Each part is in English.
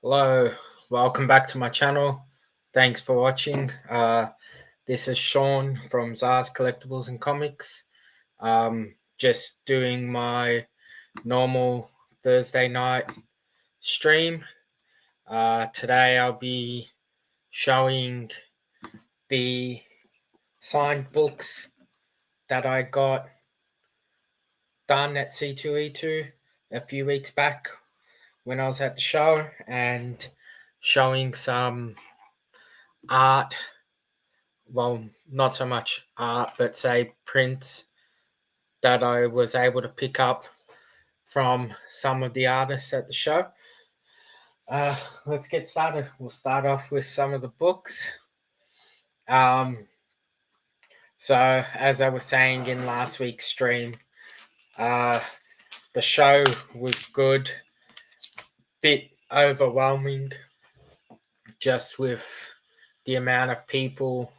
Hello, welcome back to my channel. Thanks for watching. This is Shaun from Zarz Collectibles and Comics. Just doing my normal Thursday night stream. Today I'll be showing the signed books that I got done at c2e2 a few weeks back when I was at the show, and showing some art. Well, not so much art, but say prints that I was able to pick up from some of the artists at the show. Let's get started. We'll start off with some of the books. So as I was saying in last week's stream, uh, the show was good, bit overwhelming just with the amount of people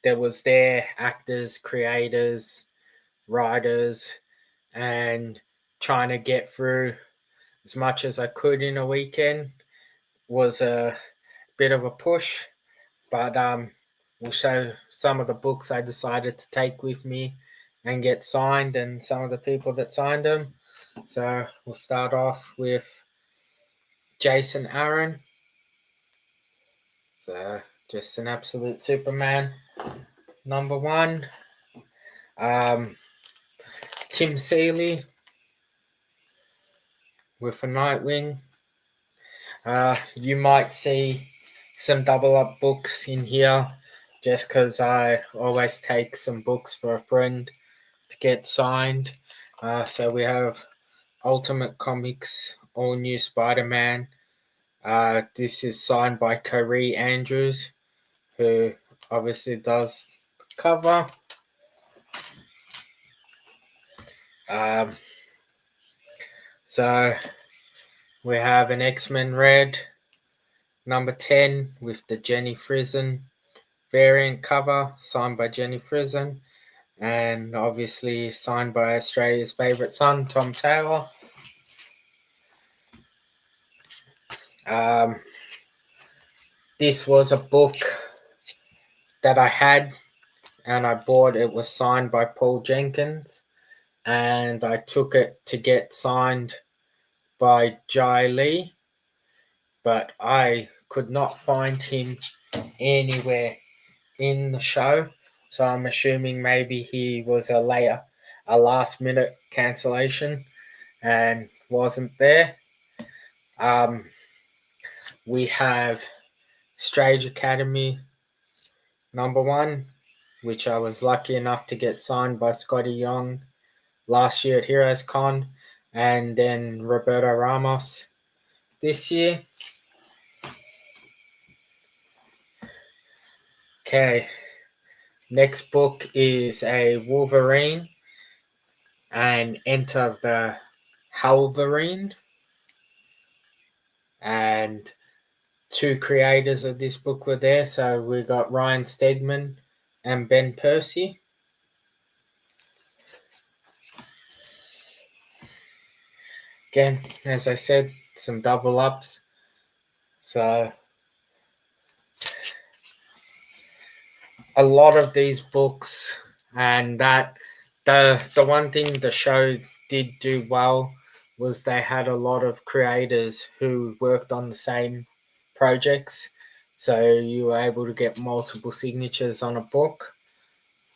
that was there, actors, creators, writers, and trying to get through as much as I could in a weekend was a bit of a push. But we'll show some of the books I decided to take with me and get signed, and some of the people that signed them. So we'll start off with Jason Aaron. So just an absolute Superman. Number one. Tim Seeley with a Nightwing. You might see some double up books in here just because I always take some books for a friend to get signed. So we have Ultimate Comics All New Spider-Man. This is signed by Corey Andrews, who obviously does the cover. So we have an X-Men Red number 10 with the Jenny Frison variant cover, signed by Jenny Frison, and obviously signed by Australia's favourite son, Tom Taylor. This was a book that I had and I bought. It was signed by Paul Jenkins, and I took it to get signed by Jai Lee, but I could not find him anywhere in the show, so I'm assuming maybe he was a last minute cancellation and wasn't there. We have Strange Academy number one, which I was lucky enough to get signed by Scotty Young last year at Heroes Con, and then Roberto Ramos this year. Okay, next book is a Wolverine and Enter the Halverine, and two creators of this book were there. So we got Ryan Stegman and Ben Percy. Again, as I said, some double ups. So a lot of these books, and that the one thing the show did do well was they had a lot of creators who worked on the same projects, so you were able to get multiple signatures on a book,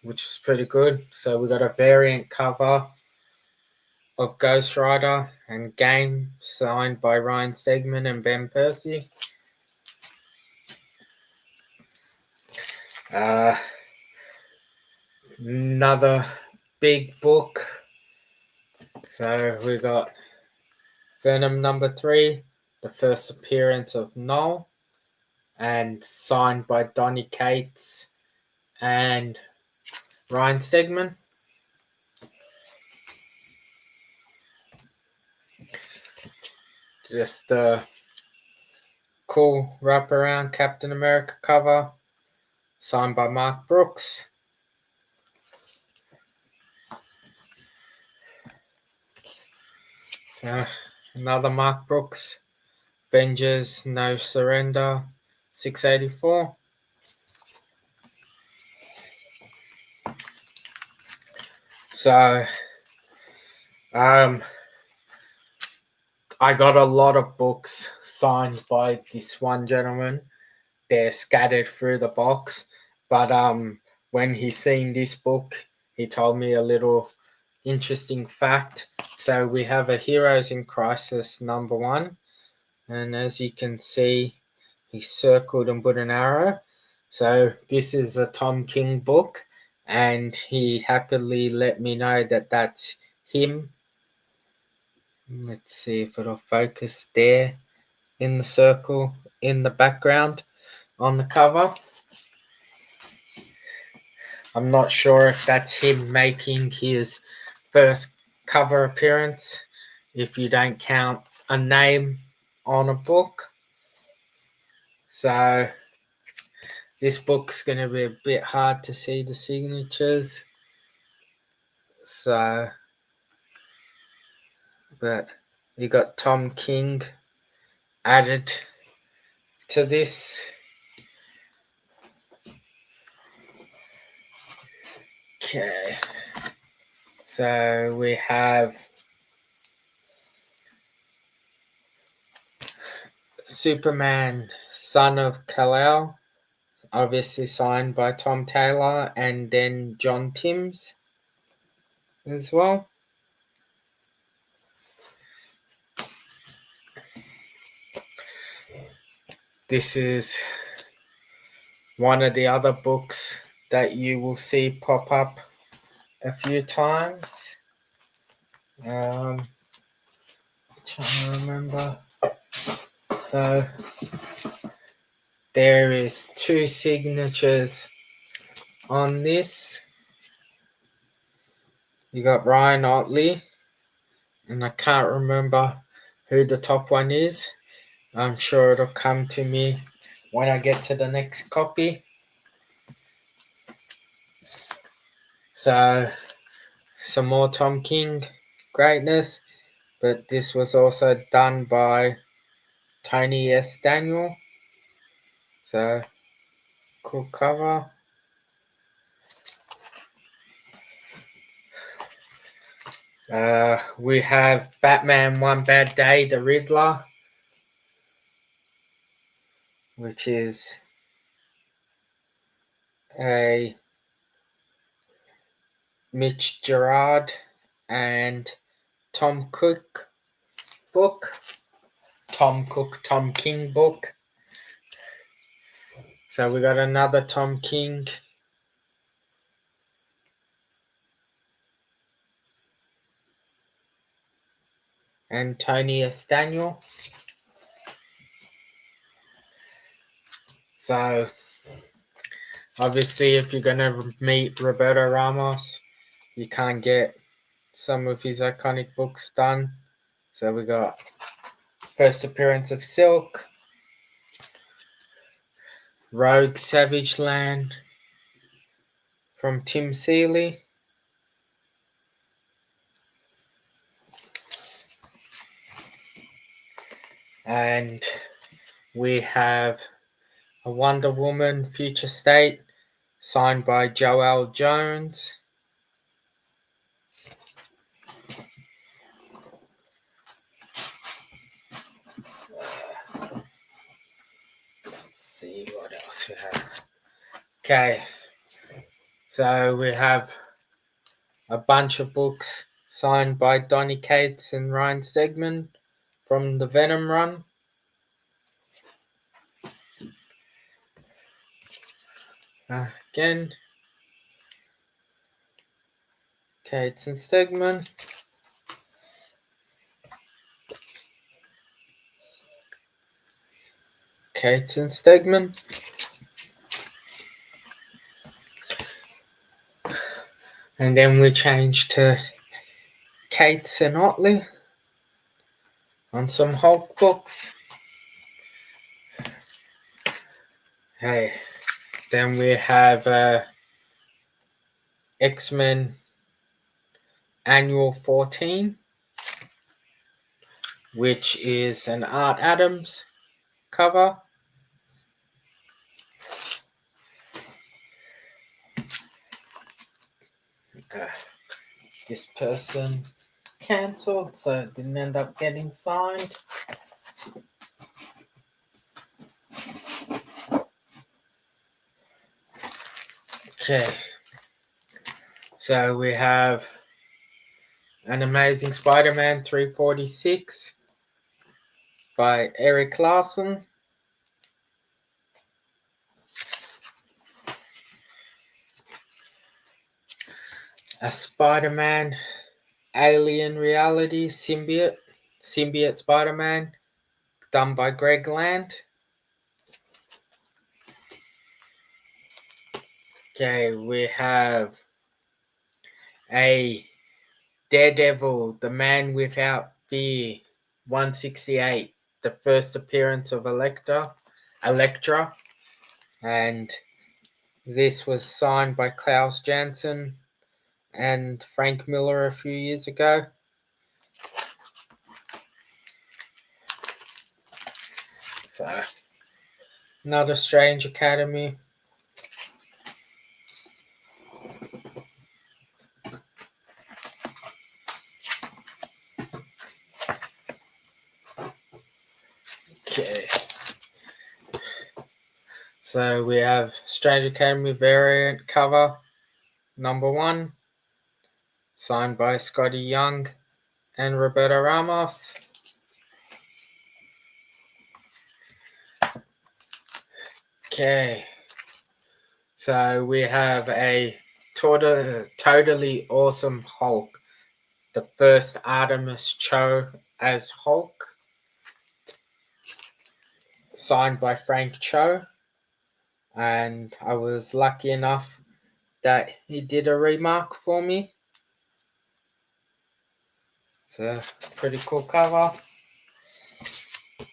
which was pretty good. So we got a variant cover of Ghost Rider and Game, signed by Ryan Stegman and Ben Percy. Another big book. So we got Venom number 3, the first appearance of Null, and signed by Donny Cates and Ryan Stegman. Just the cool wraparound Captain America cover, signed by Mark Brooks. So another Mark Brooks Avengers No Surrender 684. So I got a lot of books signed by this one gentleman. They're scattered through the box, but when he seen this book, he told me a little interesting fact. So we have a Heroes in Crisis #1, and as you can see, he circled and put an arrow. So this is a Tom King book, and he happily let me know that that's him. Let's see if it'll focus there in the circle in the background on the cover. I'm not sure if that's him making his first cover appearance, if you don't count a name on a book. So this book's going to be a bit hard to see the signatures. So, but you got Tom King added to this. Okay. So we have Superman, Son of Kal-El, obviously signed by Tom Taylor and then John Timms as well. This is one of the other books that you will see pop up a few times. Trying to remember. So there is 2 signatures on this. You got Ryan Otley, and I can't remember who the top one is. I'm sure it'll come to me when I get to the next copy. So some more Tom King greatness, but this was also done by Tony S. Daniel. So cool cover. We have Batman One Bad Day, the Riddler, which is a Mitch Gerard and Tom Cook book. Tom King book. So we got another Tom King. And Tony S. Daniel. So obviously if you're going to meet Roberto Ramos, you can't get some of his iconic books done. So we got first appearance of Silk, Rogue Savage Land from Tim Seeley, and we have a Wonder Woman Future State signed by Joelle Jones. Let's see what else we have. Okay, so we have a bunch of books signed by Donny Cates and Ryan Stegman from the Venom run. Again, Cates and Stegman. Cates and Stegman. And then we change to Cates and Otley on some Hulk books. Hey, then we have X-Men Annual 14, which is an Art Adams cover. This person cancelled, so it didn't end up getting signed. Okay, so we have an Amazing Spider-Man 346 by Eric Larson. A Spider-Man Alien Reality Symbiote Spider-Man, done by Greg Land. Okay, we have a Daredevil, The Man Without Fear, 168, the first appearance of Elektra, and this was signed by Klaus Janson and Frank Miller a few years ago. So, another Strange Academy. Okay. So we have Strange Academy variant cover number 1, signed by Scotty Young and Roberto Ramos. Okay. So we have a totally awesome Hulk, the first Artemis Cho as Hulk, signed by Frank Cho, and I was lucky enough that he did a remark for me. It's a pretty cool cover.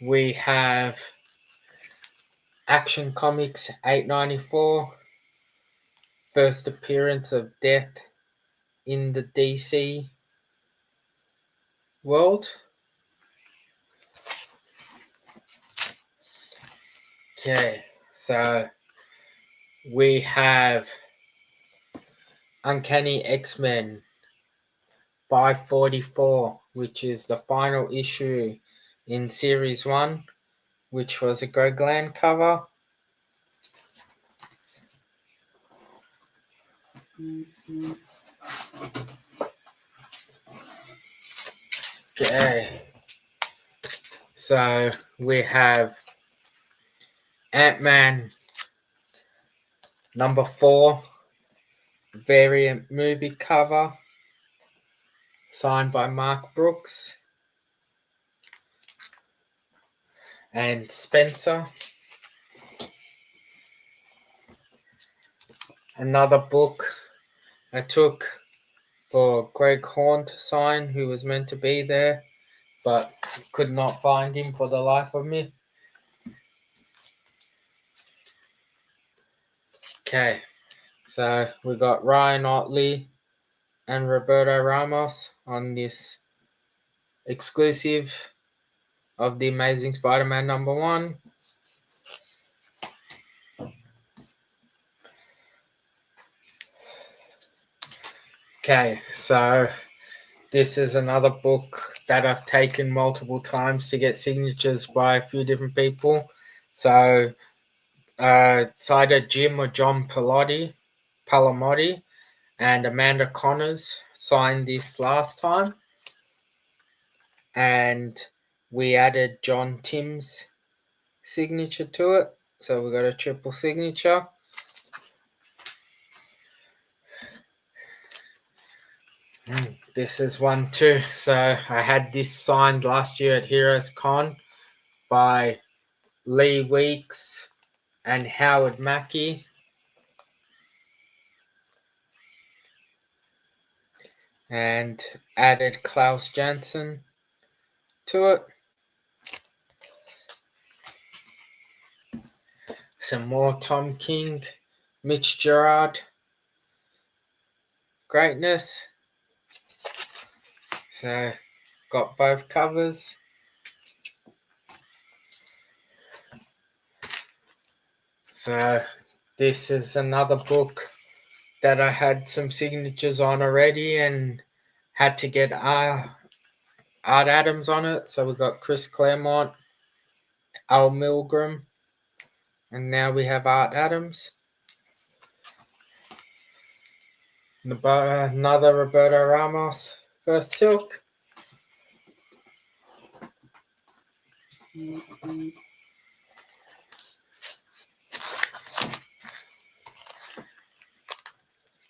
We have Action Comics 894, first appearance of Death in the DC world. Okay, so we have Uncanny X-Men 544, which is the final issue in Series 1, which was a Greg Land cover. Okay, so we have Ant-Man number 4 variant movie cover, signed by Mark Brooks and Spencer. Another book I took for Greg Horn to sign, who was meant to be there, but could not find him for the life of me. Okay, so we got Ryan Otley and Roberto Ramos on this exclusive of The Amazing Spider-Man number 1. Okay, so this is another book that I've taken multiple times to get signatures by a few different people. So it's either Jim or John Palamotti and Amanda Connors signed this last time. And we added John Tim's signature to it. So we got a triple signature. This is one too. So I had this signed last year at Heroes Con by Lee Weeks and Howard Mackey. And added Klaus Janson to it. Some more Tom King, Mitch Gerard greatness. So got both covers. So this is another book that I had some signatures on already and had to get Art Adams on it. So we got Chris Claremont, Al Milgram, and now we have Art Adams. Another Roberto Ramos first silk.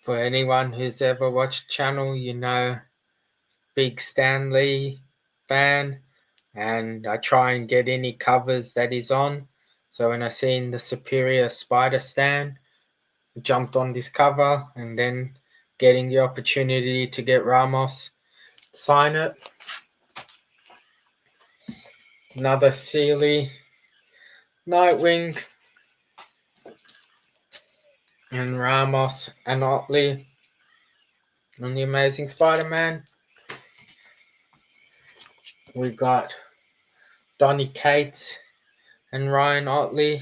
For anyone who's ever watched channel, you know, big Stan Lee fan, and I try and get any covers that he's on. So when I seen the Superior Spider Stan, I jumped on this cover, and then getting the opportunity to get Ramos sign it. Another Sealy Nightwing, and Ramos and Otley on the Amazing Spider-Man. We got Donny Cates and Ryan Otley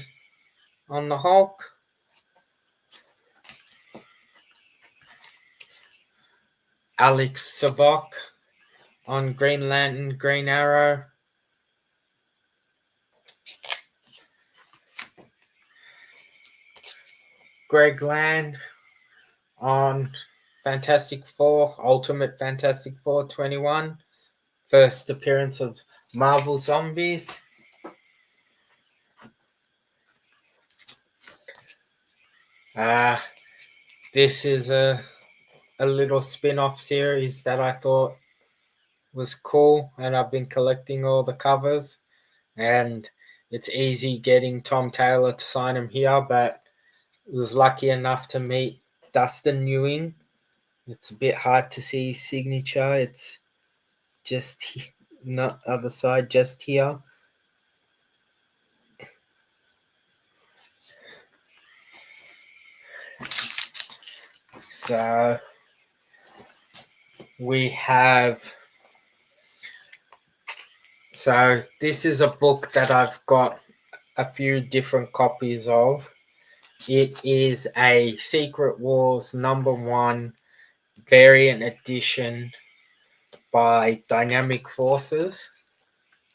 on the Hulk. Alex Savok on Green Lantern, Green Arrow. Greg Land on Fantastic Four, Ultimate Fantastic Four 21. First appearance of Marvel Zombies. This is a little spin-off series that I thought was cool, and I've been collecting all the covers, and it's easy getting Tom Taylor to sign them here, but was lucky enough to meet Dustin Ewing. It's a bit hard to see his signature. It's just not other side, just here. So we have. So this is a book that I've got a few different copies of. It is a Secret Wars #1 variant edition by Dynamic Forces,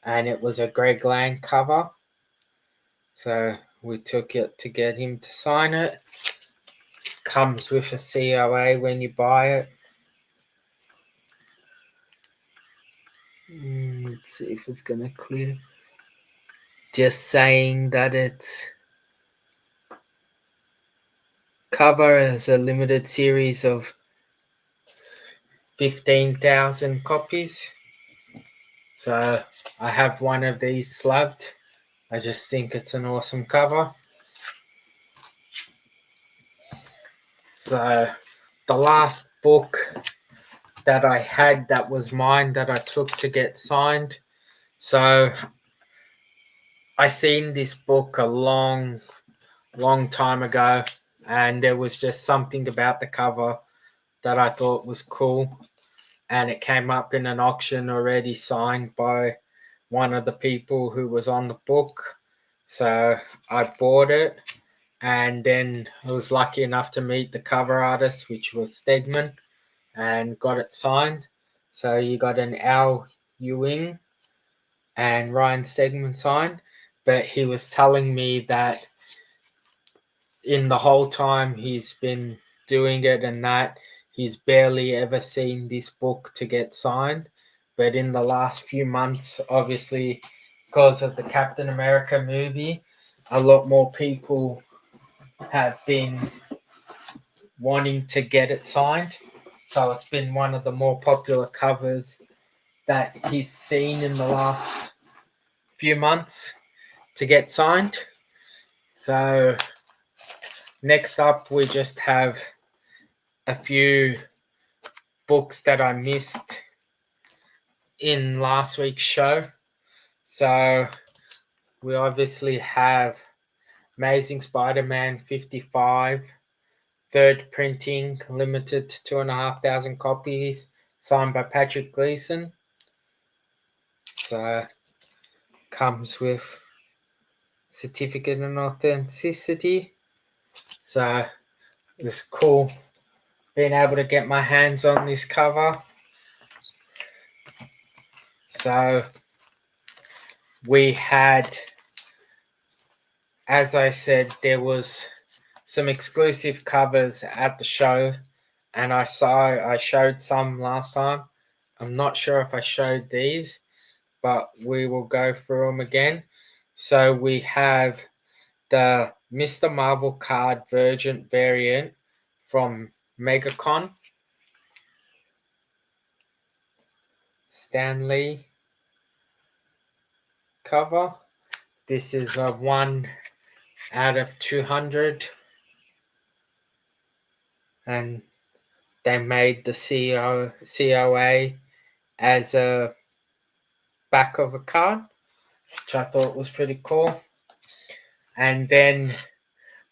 and it was a Greg Land cover. So we took it to get him to sign it. Comes with a COA when you buy it. Let's see if it's gonna clear. Just saying that it's cover as a limited series of 15,000 copies. So I have one of these slugged. I just think it's an awesome cover. So the last book that I had that was mine that I took to get signed. So I seen this book a long time ago, and there was just something about the cover that I thought was cool, and it came up in an auction already signed by one of the people who was on the book. So I bought it, and then I was lucky enough to meet the cover artist, which was Stegman, and got it signed. So you got an Al Ewing and Ryan Stegman signed, but he was telling me that in the whole time he's been doing it and that, he's barely ever seen this book to get signed. But in the last few months, obviously, because of the Captain America movie, a lot more people have been wanting to get it signed. So it's been one of the more popular covers that he's seen in the last few months to get signed. So next up, we just have a few books that I missed in last week's show. So we obviously have Amazing Spider-Man 55, third printing, limited to 2,500 copies, signed by Patrick Gleason. So comes with certificate and authenticity. So it was cool being able to get my hands on this cover. So we had, as I said, there was some exclusive covers at the show, and I showed some last time. I'm not sure if I showed these, but we will go through them again. So we have the Mr. Marvel card Virgin variant from MegaCon, Stan Lee cover. This is a 1 out of 200, and they made the COA as a back of a card, which I thought was pretty cool. And then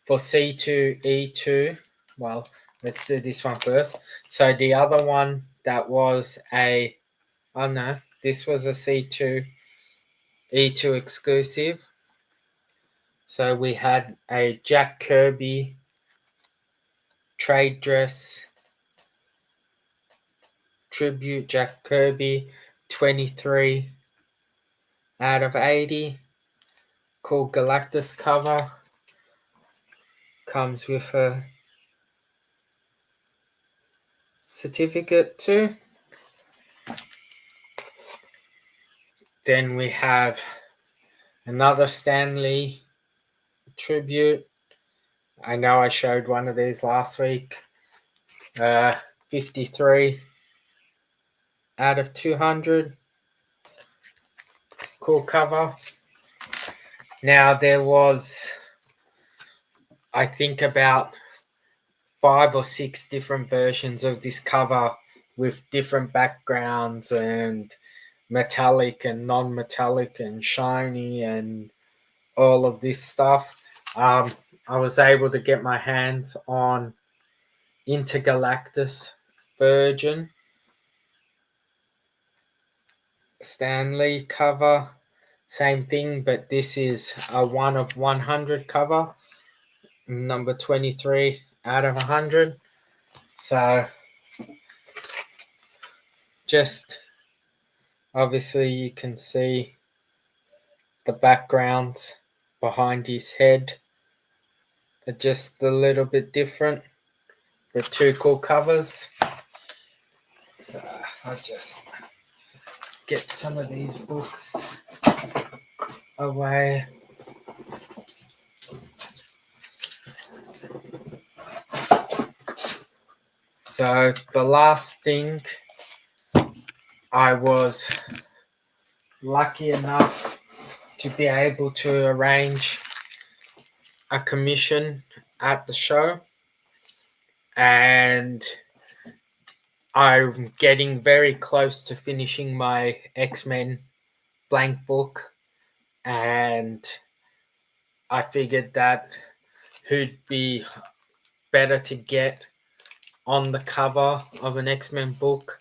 for C2E2, well, let's do this one first. So the other one that was oh no, this was a C2E2 exclusive. So we had a Jack Kirby trade dress tribute, Jack Kirby, 23 out of 80. Cool Galactus cover. Comes with a certificate too. Then we have another Stan Lee tribute. I know I showed one of these last week. 53 out of 200. Cool cover. Now there was, I think, about 5 or 6 different versions of this cover with different backgrounds and metallic and non-metallic and shiny and all of this stuff. I was able to get my hands on Intergalactus Virgin Stan Lee cover. Same thing, but this is a 1 of 100 cover, number 23 out of 100. So just obviously you can see the backgrounds behind his head are just a little bit different, but 2 cool covers. So I'll just get some of these books away. So the last thing, I was lucky enough to be able to arrange a commission at the show, and I'm getting very close to finishing my X-Men blank book, and I figured that who'd be better to get on the cover of an X-Men book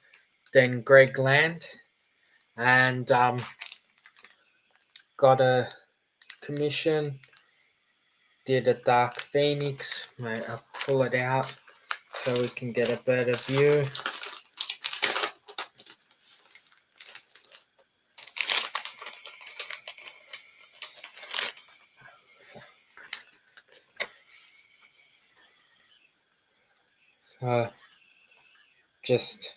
than Greg Land, and got a commission, did a Dark Phoenix. I'll pull it out so we can get a better view. So just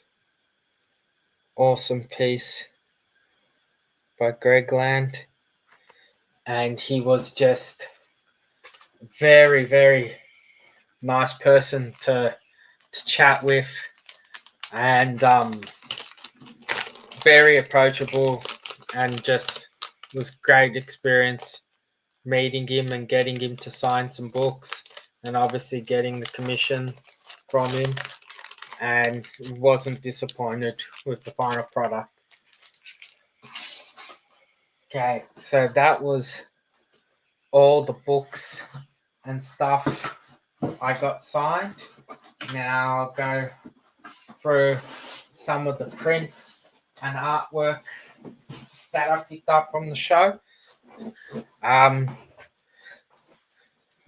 awesome piece by Greg Land, and he was just very, very nice person to chat with, and very approachable, and just was great experience meeting him and getting him to sign some books, and obviously getting the commission from him, and wasn't disappointed with the final product. Okay, so that was all the books and stuff I got signed. Now I'll go through some of the prints and artwork that I picked up from the show.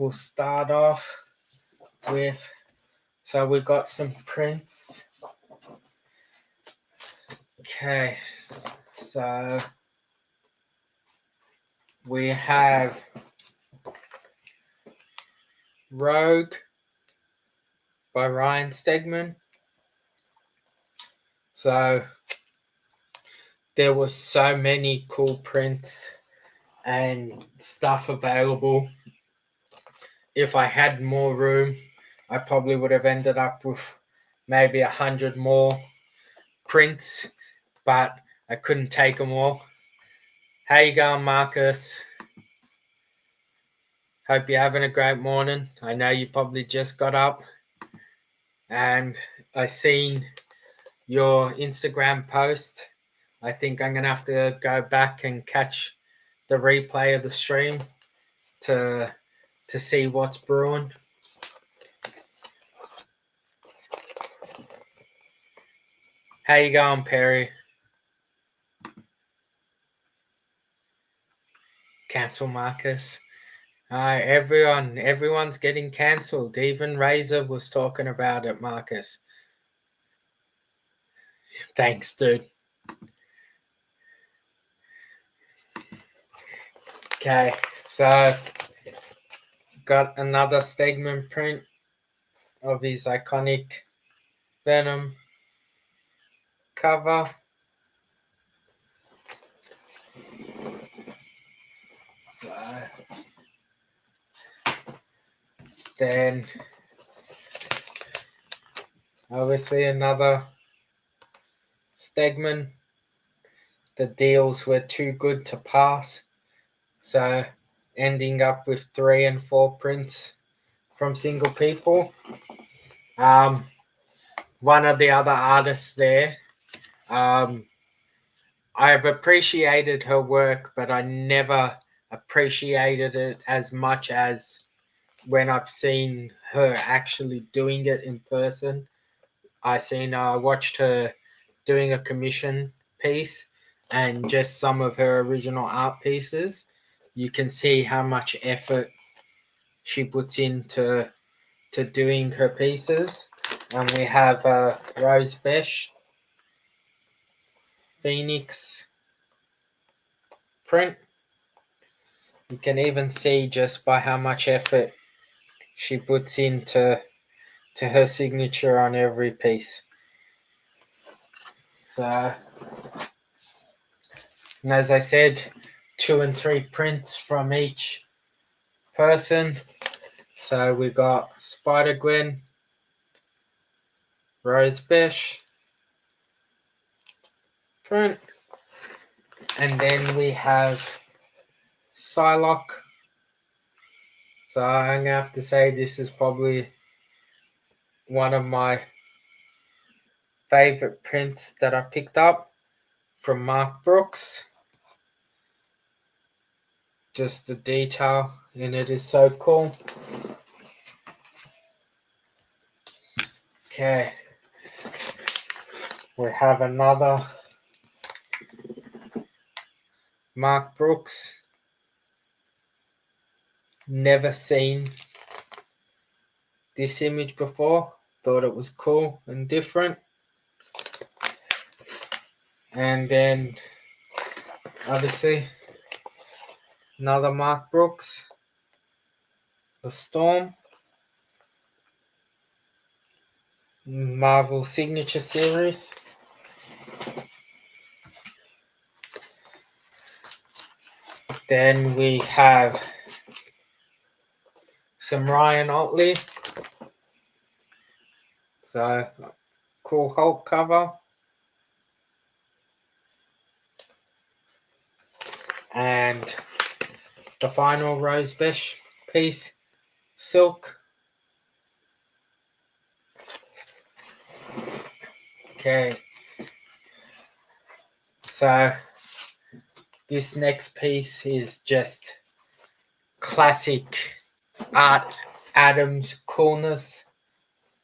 we'll start off with, so we got some prints. Okay, so we have Rogue by Ryan Stegman. So there was so many cool prints and stuff available. If I had more room, I probably would have ended up with maybe 100 more prints, but I couldn't take them all. How you going, Marcus? Hope you're having a great morning. I know you probably just got up, and I seen your Instagram post. I think I'm gonna have to go back and catch the replay of the stream to see what's brewing. How you going, Perry? Cancel Marcus. Everyone's getting cancelled. Even Razor was talking about it, Marcus. Thanks, dude. Okay, so got another Stegman print of his iconic Venom cover. So then obviously another Stegman. The deals were too good to pass, so ending up with 3 and 4 prints from single people. One of the other artists there, I've appreciated her work, but I never appreciated it as much as when I've seen her actually doing it in person. I watched her doing a commission piece and just some of her original art pieces. You can see how much effort she puts into doing her pieces. And we have Rose Besh Phoenix print. You can even see just by how much effort she puts into her signature on every piece. So, and as I said, 2 and 3 prints from each person. So we got Spider Gwen, Rose Besh print, and then we have Psylocke. So I'm gonna have to say this is probably one of my favorite prints that I picked up from Mark Brooks. Just the detail in it is so cool. Okay, we have another Mark Brooks. Never seen this image before. Thought it was cool and different. And then obviously another Mark Brooks, The Storm, Marvel Signature Series. Then we have some Ryan Otley. So cool Hulk cover. And the final Rose Besh piece, Silk. Okay. So this next piece is just classic Art Adams coolness,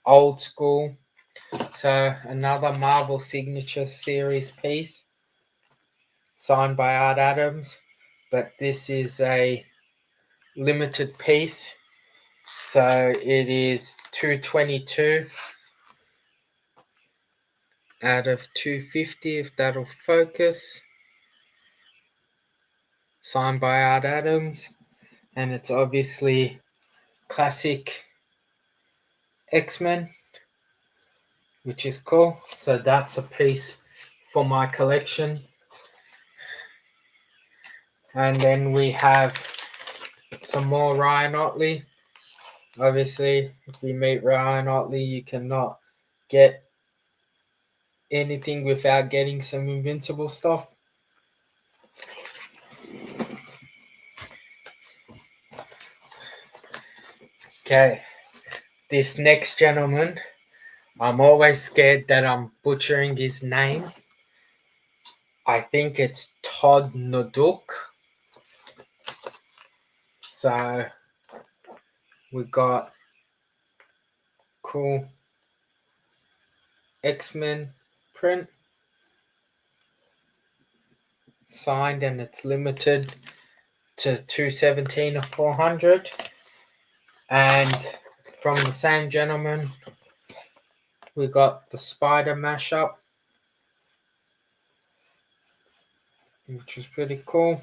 old school. So another Marvel Signature Series piece signed by Art Adams, but this is a limited piece. So it is 222 out of 250, if that'll focus. Signed by Art Adams, and it's obviously classic X-Men, which is cool. So that's a piece for my collection. And then we have some more Ryan Otley. Obviously, if you meet Ryan Otley, you cannot get anything without getting some Invincible stuff. Okay, this next gentleman, I'm always scared that I'm butchering his name. I think it's Todd Noduk. So we got cool X-Men print, signed, and it's limited to 217 of 400. And from the same gentleman, we got the Spider mashup, which was pretty cool.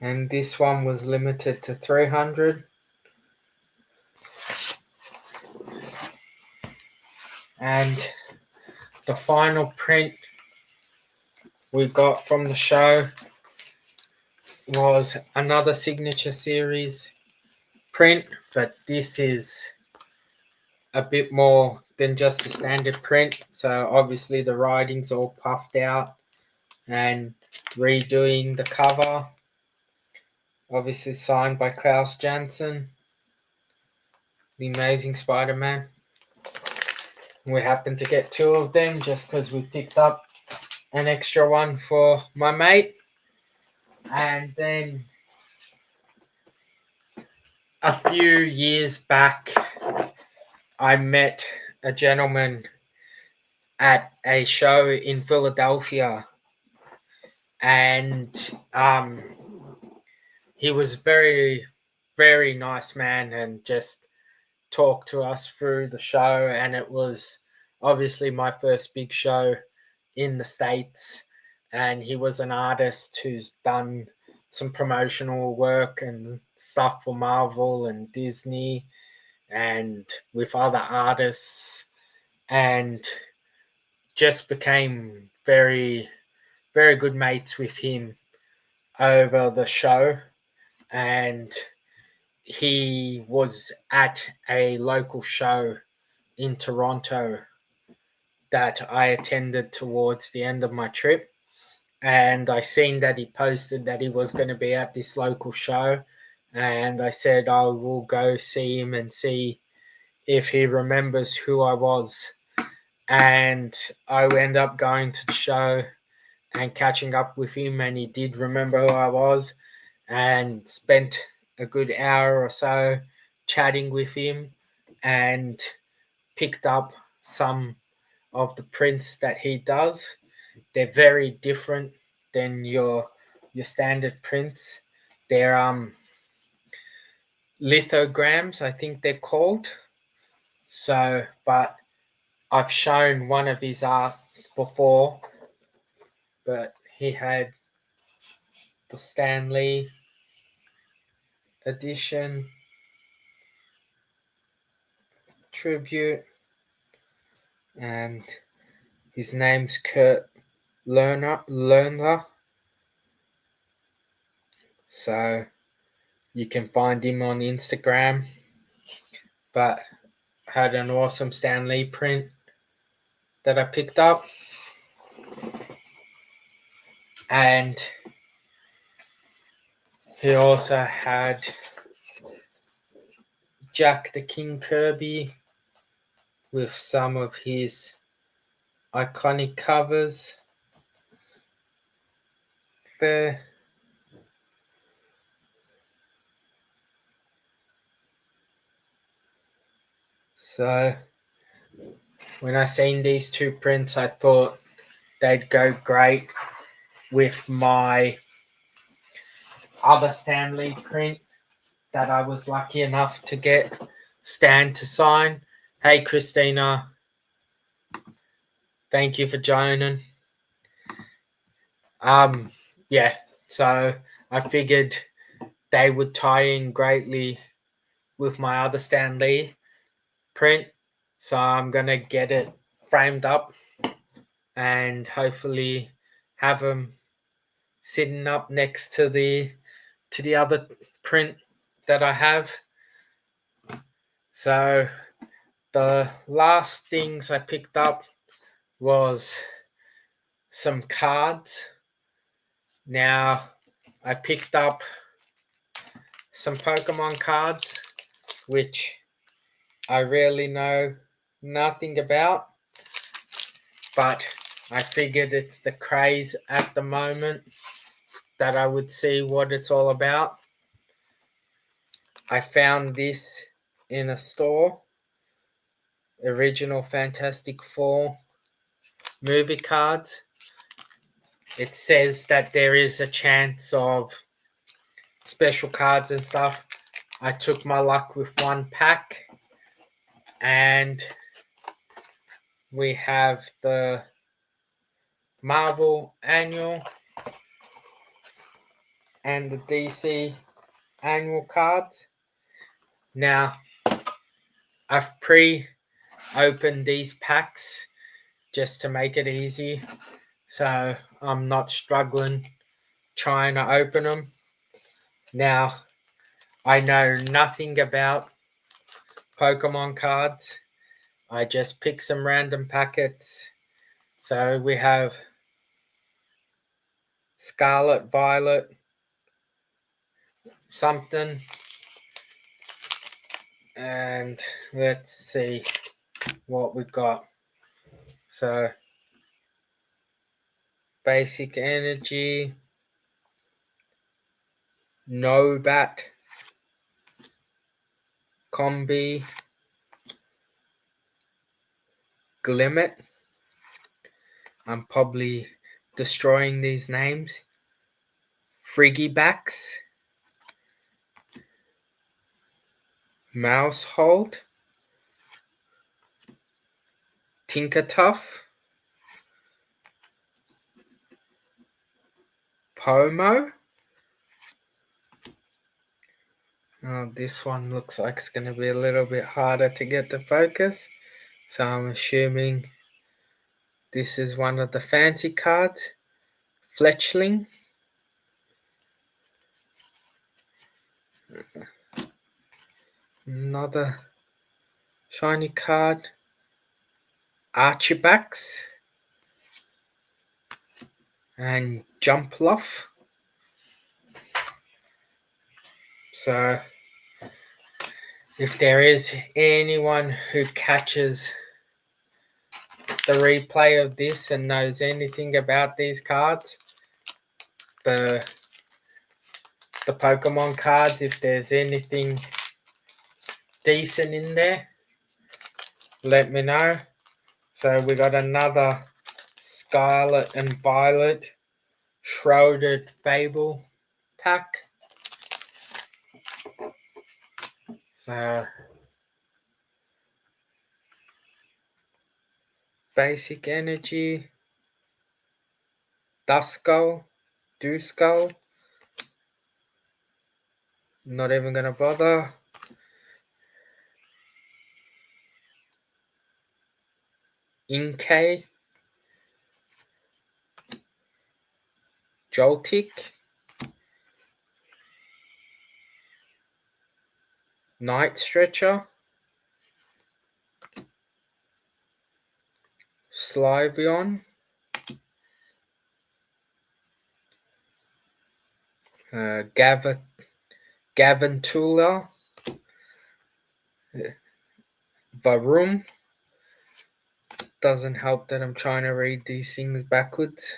And this one was limited to 300. And the final print we got from the show was another signature series print, but this is a bit more than just a standard print. So obviously the writing's all puffed out, and redoing the cover, obviously signed by Klaus Janson, the Amazing Spider-Man. We happened to get two of them just because we picked up an extra one for my mate. And then a few years back, I met a gentleman at a show in Philadelphia, and he was very, very nice man, and just talked to us through the show. And it was obviously my first big show in the States, and he was an artist who's done some promotional work and stuff for Marvel and Disney and with other artists, and just became very, very good mates with him over the show. And he was at a local show in Toronto that I attended towards the end of my trip, and I seen that he posted that he was going to be at this local show, and I said I will go see him and see if he remembers who I was. And I end up going to the show and catching up with him, and he did remember who I was, and spent a good hour or so chatting with him, and picked up some of the prints that he does. They're very different than your standard prints. They're lithograms, I think they're called. So, but I've shown one of his art before, but he had the Stan Lee edition tribute, and his name's Kurt Lerner. So you can find him on Instagram. But had an awesome Stan Lee print that I picked up. And he also had Jack the King Kirby with some of his iconic covers there. So when I seen these two prints, I thought they'd go great with my other Stan Lee print that I was lucky enough to get Stan to sign. Hey, Christina. Thank you for joining. Yeah, so I figured they would tie in greatly with my other Stan Lee print. So I'm going to get it framed up and hopefully have them sitting up next to the other print that I have. So the last things I picked up was some cards. Now I picked up some Pokemon cards, which I really know nothing about, but I figured it's the craze at the moment that I would see what it's all about. I found this in a store, original Fantastic Four movie cards. It says that there is a chance of special cards and stuff. I took my luck with one pack, and we have the Marvel annual and the DC annual cards. Now, I've pre-opened these packs just to make it easy, so I'm not struggling trying to open them. Now, I know nothing about Pokemon cards. I just pick some random packets. So we have Scarlet, Violet, something. And let's see what we got. So, Basic Energy, Nobat, Combi, Glimmet. I'm probably destroying these names. Frigibacks, Mousehold, Tinkertuff, Pomo. Oh, this one looks like it's going to be a little bit harder to get to focus. So I'm assuming this is one of the fancy cards. Fletchling. Another shiny card. Archibacks. And Jumpluff. So if there is anyone who catches the replay of this and knows anything about these cards, the Pokemon cards, if there's anything decent in there, let me know. So we got another Scarlet and Violet Shrouded Fable pack. So Basic Energy, Duskull, not even gonna bother. Inkay, Joltik, Night Stretcher, Slivion, Gavantula, Varum. Doesn't help that I'm trying to read these things backwards.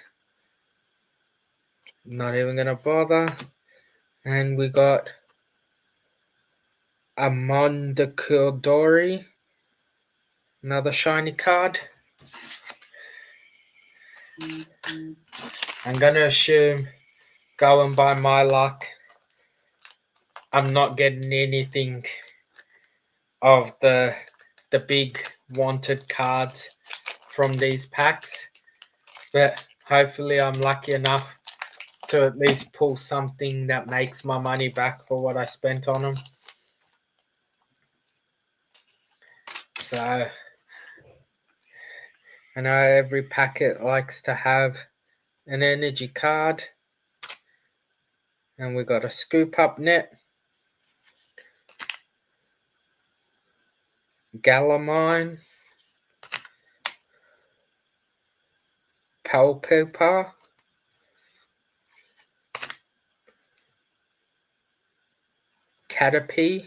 Not even gonna bother. And we got Amondakildori, another shiny card. I'm gonna assume, going by my luck, I'm not getting anything of the big wanted cards from these packs, but hopefully I'm lucky enough to at least pull something that makes my money back for what I spent on them. So I know every packet likes to have an energy card, and we got a scoop up net, Galamine, Palpapa, Caterpie,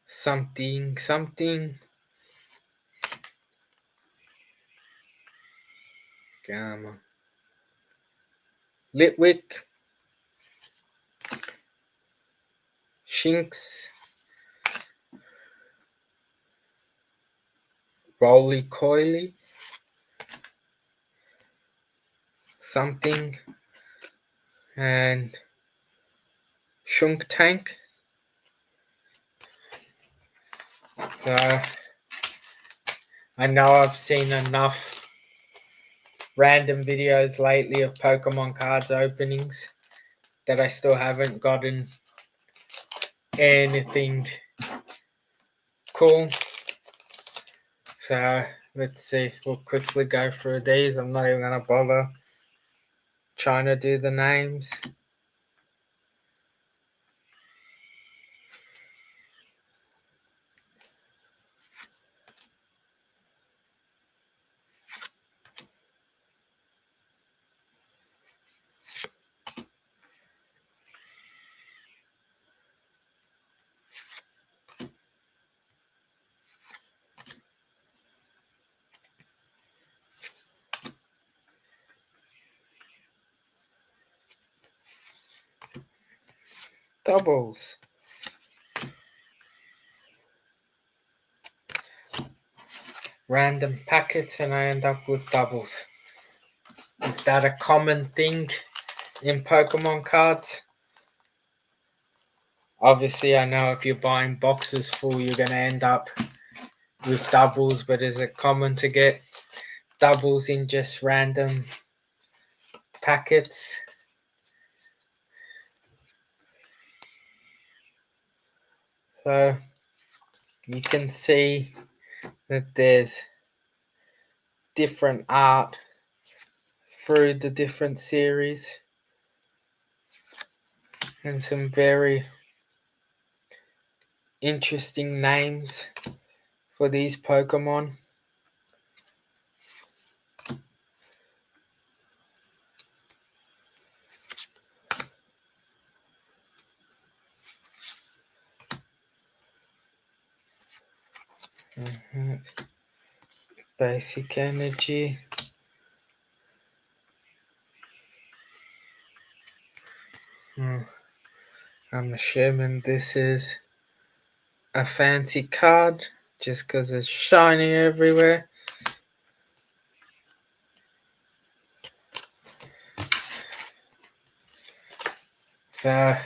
something, Gamma, Litwick, Shinx, Roly Coily, something, and Shunk Tank. So I know I've seen enough random videos lately of Pokemon cards openings that I still haven't gotten anything cool. So let's see, we'll quickly go through these. I'm not even gonna bother trying to do the names. Doubles. Random packets and I end up with doubles. Is that a common thing in Pokemon cards? Obviously, I know if you're buying boxes full, you're going to end up with doubles, but is it common to get doubles in just random packets? So you can see that there's different art through the different series and some very interesting names for these Pokemon. Basic energy. I'm assuming this is a fancy card just because it's shiny everywhere. So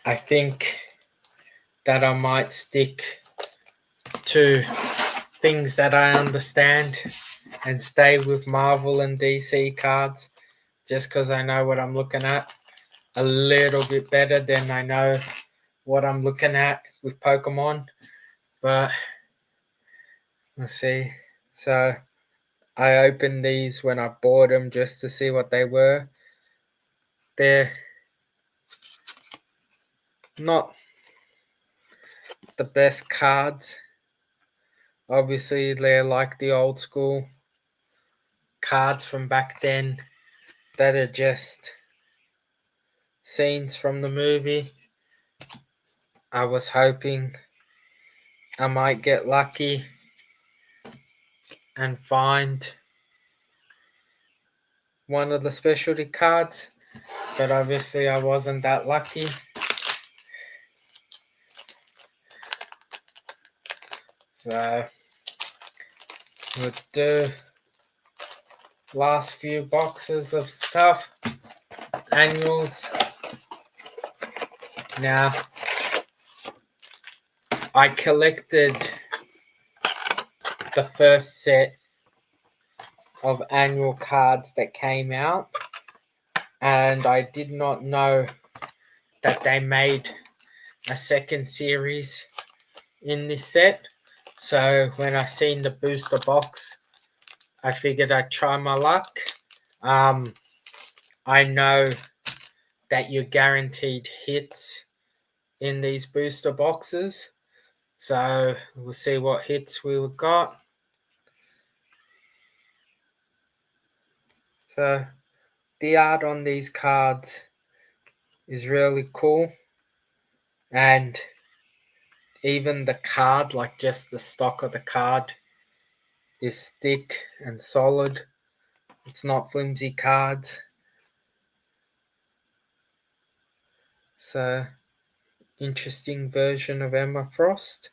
I think that I might stick to things that I understand and stay with Marvel and DC cards just because I know what I'm looking at a little bit better than I know what I'm looking at with Pokemon. But let's see. So I opened these when I bought them just to see what they were. They're not the best cards. Obviously, they're like the old school cards from back then that are just scenes from the movie. I was hoping I might get lucky and find one of the specialty cards, but obviously I wasn't that lucky. So we'll do last few boxes of stuff, annuals. Now, I collected the first set of annual cards that came out, and I did not know that they made a second series in this set. So when I seen the booster box, I figured I'd try my luck. I know that you're guaranteed hits in these booster boxes, so we'll see what hits we got. So the art on these cards is really cool, and even the card, like just the stock of the card, is thick and solid. It's not flimsy cards. So interesting version of Emma Frost.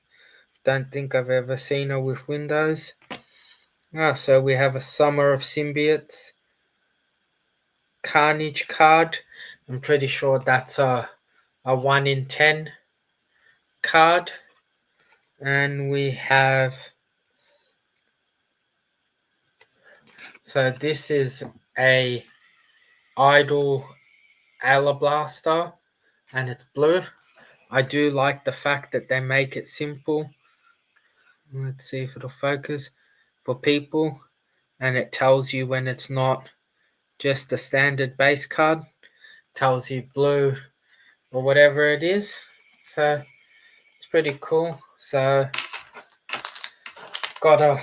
Don't think I've ever seen her with windows. So we have a Summer of Symbiotes Carnage card. I'm pretty sure that's a 1 in 10 card. And we have, so this is a Idol Alablaster, and it's blue. I do like the fact that they make it simple. Let's see if it'll focus for people, and it tells you when it's not just the standard base card. It tells you blue or whatever it is. So it's pretty cool. So got a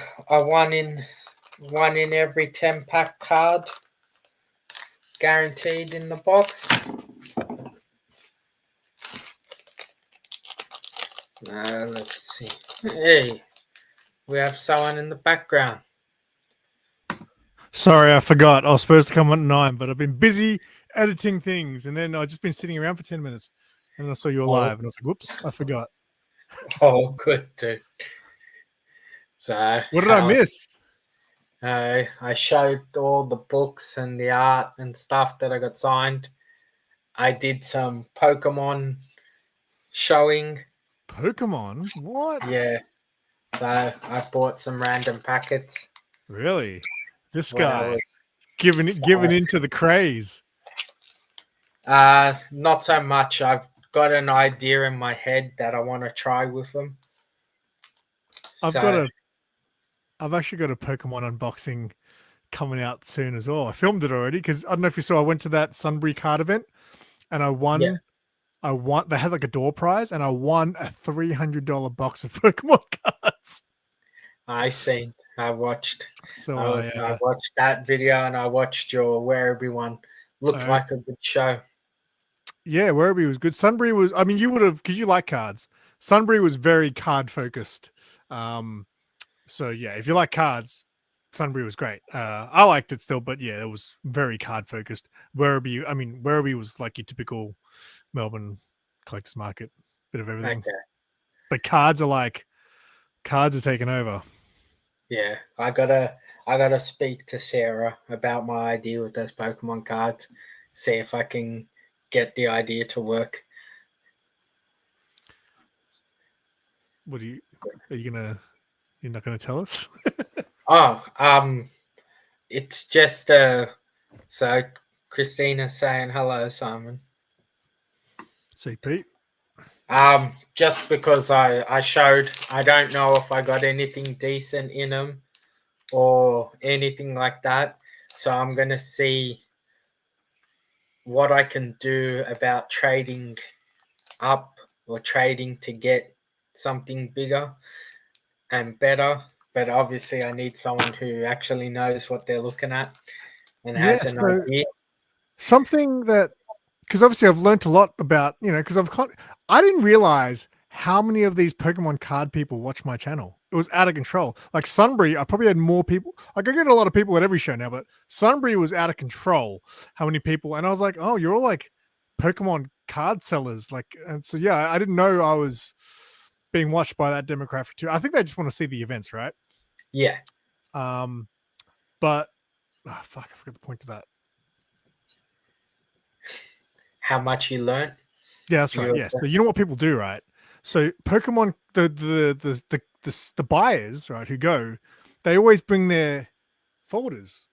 1 in every 10 pack card guaranteed in the box. Let's see. Hey, we have someone in the background. Sorry, I forgot. I was supposed to come at 9, but I've been busy editing things, and then I've just been sitting around for 10 minutes, and I saw you were live, and I was like, whoops, I forgot. Oh, good, dude. So what did I miss? I showed all the books and the art and stuff that I got signed. I did some Pokemon showing. Pokemon? What? Yeah. So I bought some random packets. Really? This guy giving into the craze. Not so much. I've got an idea in my head that I want to try with them. I've actually got a Pokemon unboxing coming out soon as well. I filmed it already because I don't know if you saw. I went to that Sunbury card event, and I won. Yeah. They had like a door prize, and I won a $300 box of Pokemon cards. I seen. I watched. So I watched that video, and I watched your Werribee one. Looked like a good show. Yeah, Werribee was good. Sunbury was. I mean, you would have, because you like cards. Sunbury was very card focused. So yeah, if you like cards, Sunbury was great. I liked it still, but yeah, it was very card focused. Werribee was like your typical Melbourne collectors market, bit of everything. Okay. But cards are taking over. Yeah, I gotta speak to Sarah about my idea with those Pokemon cards. See if I can get the idea to work. What you're not gonna tell us? It's just so Christina's saying hello, Simon. See, Pete. Just because I showed, I don't know if I got anything decent in them or anything like that. So I'm gonna see what I can do about trading up or trading to get something bigger and better. But obviously I need someone who actually knows what they're looking at and has an idea. Something that, because obviously I've learned a lot about, because I didn't realize how many of these Pokemon card people watch my channel. It was out of control. Like Sunbury, I probably had more people. Like I get a lot of people at every show now, but Sunbury was out of control. How many people? And I was like, oh, you're all like Pokemon card sellers. Like, and so yeah, I didn't know I was being watched by that demographic too. I think they just want to see the events, right? Yeah. But Oh, fuck, I forgot the point of that. How much you learnt? Yeah, that's right. You Yeah. So you know what people do, right? So Pokemon, the buyers, right, who go, they always bring their folders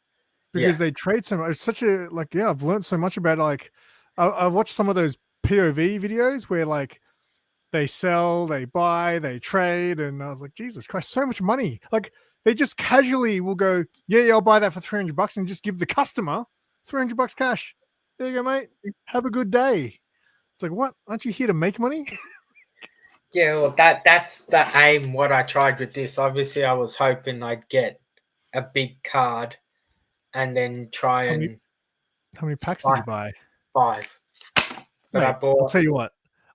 because yeah, they trade so much. It's such a like, yeah, I've learned so much about it. Like, I've watched some of those POV videos where like they sell, they buy, they trade, and I was like, Jesus Christ, so much money. Like they just casually will go, yeah, I'll buy that for $300 and just give the customer $300 cash. There you go, mate. Have a good day. It's like, what? Aren't you here to make money? yeah. Well, that's the aim. What I tried with this. Obviously, I was hoping I'd get a big card and then try how many and how many packs did buy you buy? 5. But I Mate, I'll bought. tell you what.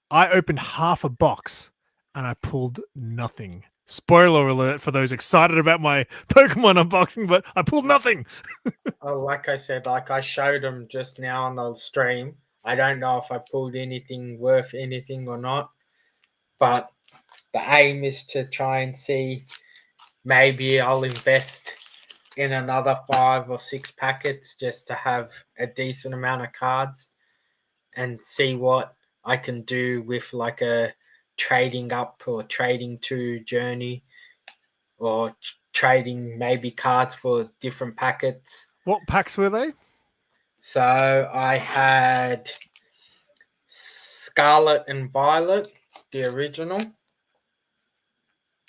I opened half a box and I pulled nothing. Spoiler alert for those excited about my Pokemon unboxing, but I pulled nothing. Like I said, like I showed them just now on the stream. I don't know if I pulled anything worth anything or not, but the aim is to try and see. Maybe I'll invest in another 5 or 6 packets just to have a decent amount of cards and see what I can do with like a trading up or trading to journey or trading maybe cards for different packets. What packs were they? So I had Scarlet and Violet, the original.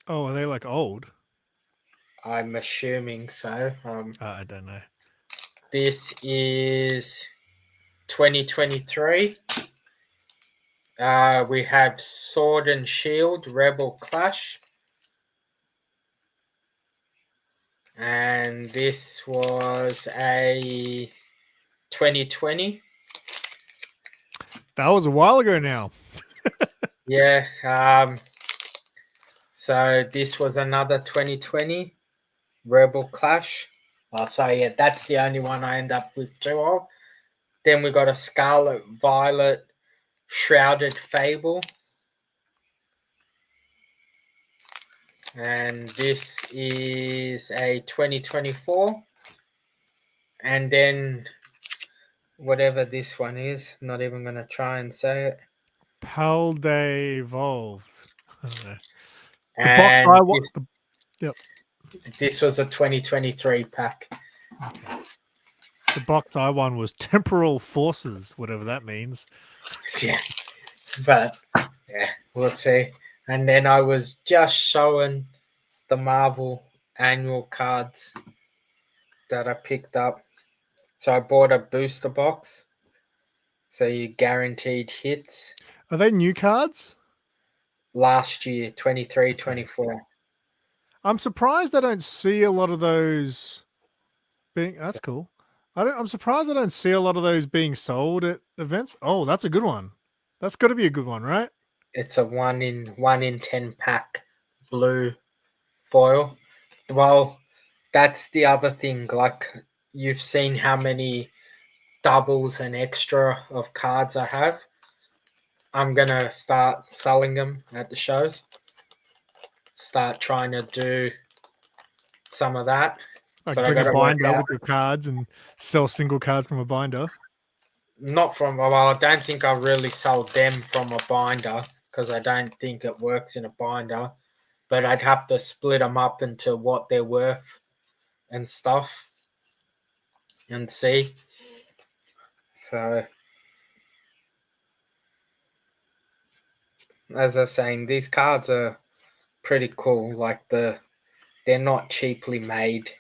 Oh, are they like old? I'm assuming so. I don't know. This is 2023. We have Sword and Shield, Rebel Clash. And this was a 2020. That was a while ago now. Yeah. So this was another 2020 Rebel Clash. Oh, so yeah, that's the only one I end up with 2 of. Then we got a Scarlet Violet Shrouded Fable. And this is a 2024. And then whatever this one is, not even going to try and say it. Palday Evolved. I don't know. The box And I want. Yep. this was a 2023 pack. Okay. The box I won was Temporal Forces, whatever that means. Yeah. But yeah, we'll see. And then I was just showing the Marvel annual cards that I picked up. So I bought a booster box. So you guaranteed hits. Are they new cards? Last year, 23, Okay. 24. I'm surprised I don't see a lot of those being. That's cool. I'm surprised I don't see a lot of those being sold at events. Oh, that's a good one. That's got to be a good one, right? It's a 1 in 10 pack blue foil. Well, that's the other thing. Like you've seen how many doubles and extra of cards I have. I'm gonna start selling them at the shows. Start trying to do some of that, Like but I bring a gotta work binder out. with your cards and sell single cards from a binder. Not from well, I don't think I really sell them from a binder because I don't think it works in a binder. But I'd have to split them up into what they're worth and stuff and see. So as I was saying, these cards are pretty cool. Like they're not cheaply made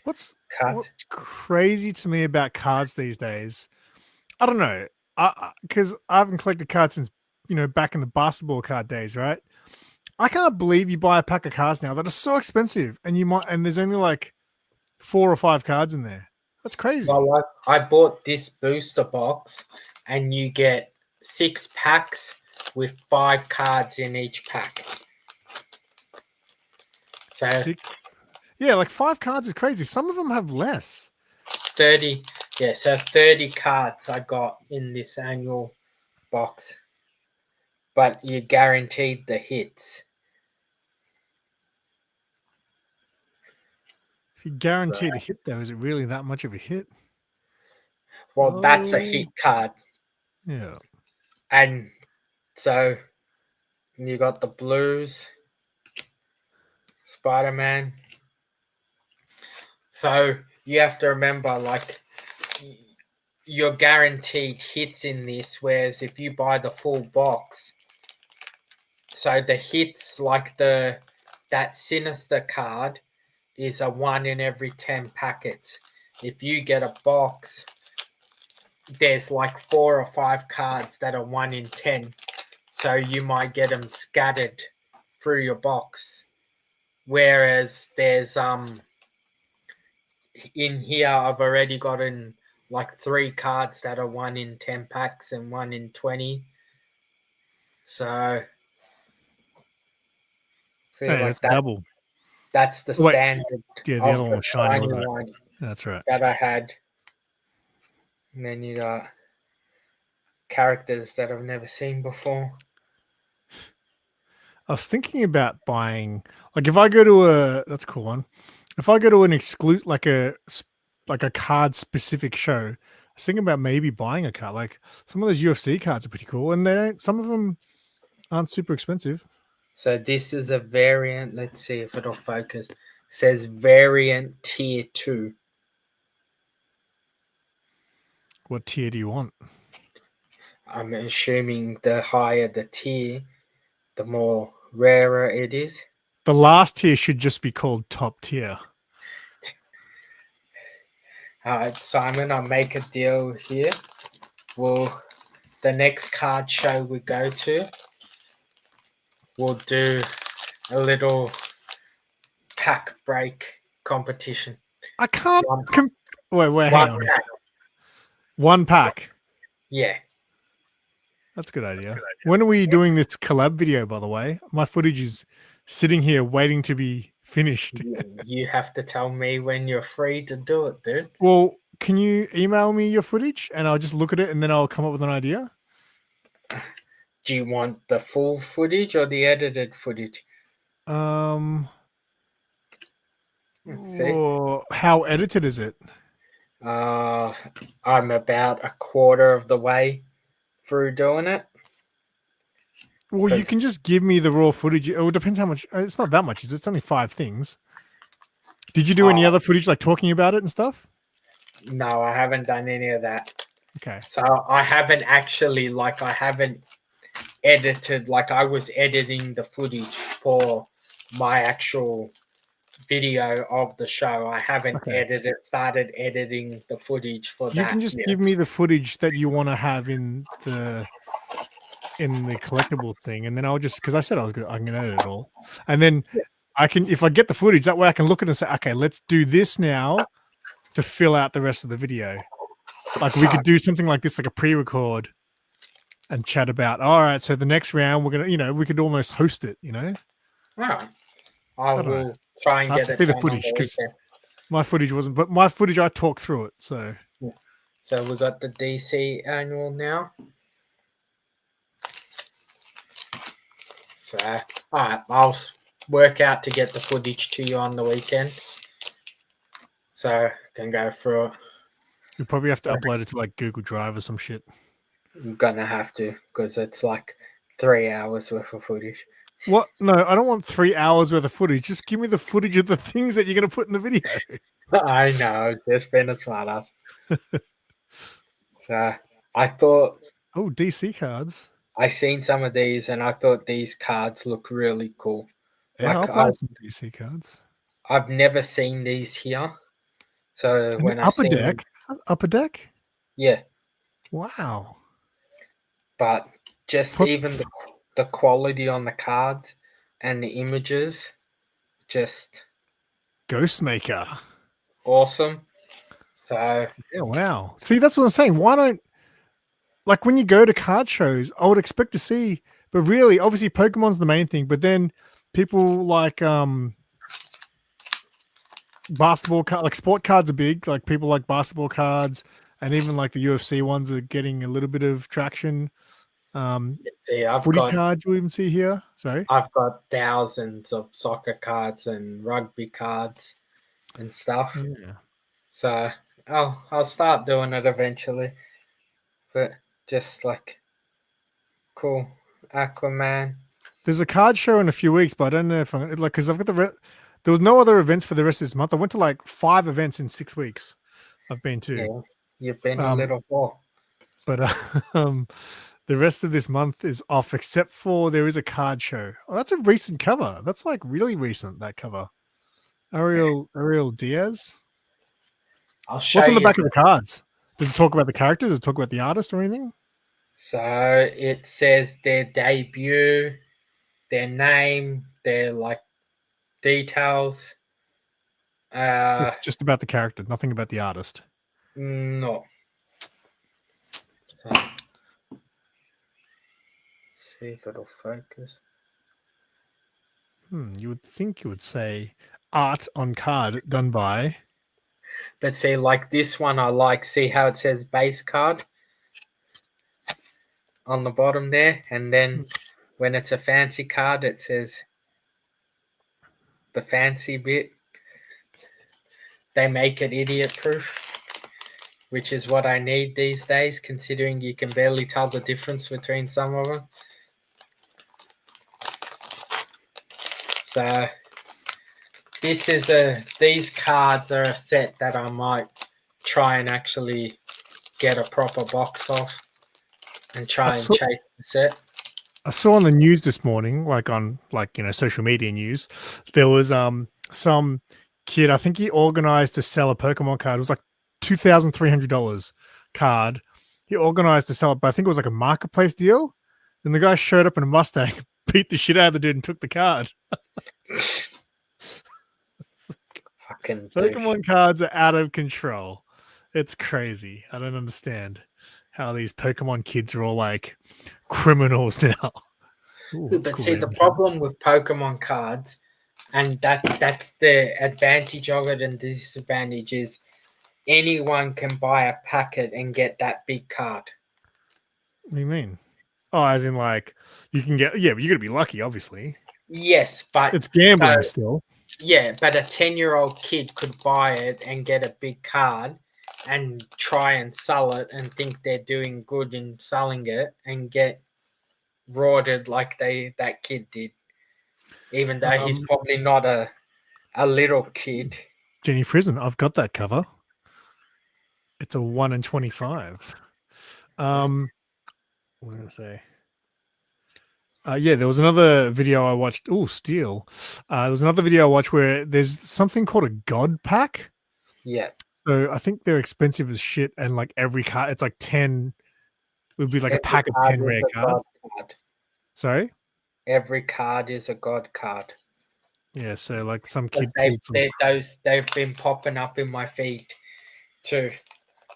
What's cards. what's crazy to me about cards these days? I don't know. Because I haven't collected cards since back in the basketball card days, right? I can't believe you buy a pack of cards now that are so expensive, and there's only like 4 or 5 cards in there. That's crazy. Well, I bought this booster box, and you get 6 packs with 5 cards in each pack. So 6, yeah, like 5 cards is crazy. Some of them have less. 30, yeah, so 30 cards I got in this annual box, but you guaranteed the hits. If you guarantee a hit, though, is it really that much of a hit? Well, that's a hit card. Yeah. And so you got the Blues, Spider-Man. So you have to remember, like, you're guaranteed hits in this, whereas if you buy the full box, so the hits, like that Sinister card is a 1 in every 10 packets. If you get a box, there's like 4 or 5 cards that are 1 in 10. So you might get them scattered through your box. Whereas there's in here I've already gotten like 3 cards that are 1 in 10 packs and 1 in 20. So see, Hey, like that's double. that's the Oh, wait. standard Yeah, the of other one the was shiny, shiny wasn't it? one That's right. that I had. And then you got characters that I've never seen before. I was thinking about buying, like, if I go to that's a cool one. If I go to an exclusive, like a card specific show, I was thinking about maybe buying a card. Like some of those UFC cards are pretty cool, and some of them aren't super expensive. So this is a variant. Let's see if it'll focus. It says variant tier 2. What tier do you want? I'm assuming the higher the tier, the more rarer it is. The last tier should just be called top tier. All right, Simon, I'll make a deal here. Well, the next card show we go to, we'll do a little pack break competition. I can't. Wait, hang One on. pack. One pack. Yeah. That's a good idea. When are we doing this collab video, by the way? My footage is sitting here waiting to be finished. You have to tell me when you're free to do it, dude. Well, can you email me your footage and I'll just look at it and then I'll come up with an idea? Do you want the full footage or the edited footage? Let's see. How edited is it? I'm about a quarter of the way through doing it. Well, you can just give me the raw footage. It depends how much. It's not that much. It's only 5 things. Did you do any other footage, like talking about it and stuff? No, I haven't done any of that. Okay. So I haven't actually, like, I haven't edited, like I was editing the footage for my actual video of the show. I haven't started editing the footage for that. You can just give me the footage that you want to have in the collectible thing, and then I'll just, because I said I can edit it all, and then I can, if I get the footage, that way I can look at it and say, okay, let's do this now to fill out the rest of the video. Like we could do something like this, like a pre-record, and chat about, all right, so the next round we're gonna, we could almost host it, All right. I will try and get it the footage, because my footage wasn't, but my footage, I talked through it. So we got the DC annual now. So all right, I'll work out to get the footage to you on the weekend, so I can go through it. You probably have to upload it to like Google Drive or some shit. I'm gonna have to, because it's like 3 hours worth of footage. What? No, I don't want 3 hours worth of footage. Just give me the footage of the things that you're going to put in the video. I know, just being a smart ass. So I thought... Oh, DC cards. I seen some of these and I thought these cards look really cool. Yeah, I'll buy some DC cards. I've never seen these here. So when I Upper Deck? Upper Deck? Yeah. Wow. But just even the quality on the cards and the images, just Ghostmaker. Awesome. So yeah, wow. See, that's what I'm saying. Why don't, like, when you go to card shows, I would expect to see, but really, obviously Pokemon's the main thing, but then people like basketball cards, like sport cards are big, like people like basketball cards, and even like the UFC ones are getting a little bit of traction. Footy cards you even see here. Sorry, I've got thousands of soccer cards and rugby cards. and stuff. Yeah. So I'll start doing it eventually. But just like cool Aquaman. There's a card show in a few weeks, but I don't know if I'm like because I've got there was no other events for the rest of this month. I went to like 5 events in 6 weeks. I've been to. Yeah, you've been a Um, little more. but the rest of this month is off, except for there is a card show. Oh, that's a recent cover. That's like really recent. That cover, Ariel Diaz. I'll show What's on the you. back of the cards? Does it talk about the characters? Does it talk about the artist or anything? So it says their debut, their name, their like details. Just about the character, nothing about the artist. No. So, see if it'll focus. You would think you would say art on card done by. Let's see, like this one I like. See how it says base card on the bottom there? And then when it's a fancy card, it says the fancy bit. They make it idiot proof, which is what I need these days, considering you can barely tell the difference between some of them. So these cards are a set that I might try and actually get a proper box of and try and chase the set. I saw on the news this morning, like on social media news, there was some kid, I think he organized to sell a Pokemon card. It was like $2,300 card. He organized to sell it, but I think it was like a marketplace deal. And the guy showed up in a Mustang, beat the shit out of the dude and took the card. Fucking Pokemon cards are out of control. It's crazy. I don't understand how these Pokemon kids are all like criminals now. Ooh, but see, the problem with Pokemon cards, and that's the advantage of it and disadvantage, is anyone can buy a packet and get that big card. What do you mean? Oh, as in like you can get, yeah, but you got to be lucky, obviously. Yes, but it's gambling still. Yeah, but a 10-year-old kid could buy it and get a big card and try and sell it and think they're doing good in selling it and get rorted like that kid did, even though he's probably not a little kid. Jenny Frison, I've got that cover. It's a 1 in 25. What was I going to say? Yeah, there was another video I watched. Oh, Steel. There was another video I watched where there's something called a God pack. Yeah. So I think they're expensive as shit, and like every card, it's like 10. It would be like every a pack of 10 rare cards. Sorry? Every card is a God card. Yeah, so like some kid they've been popping up in my feed too.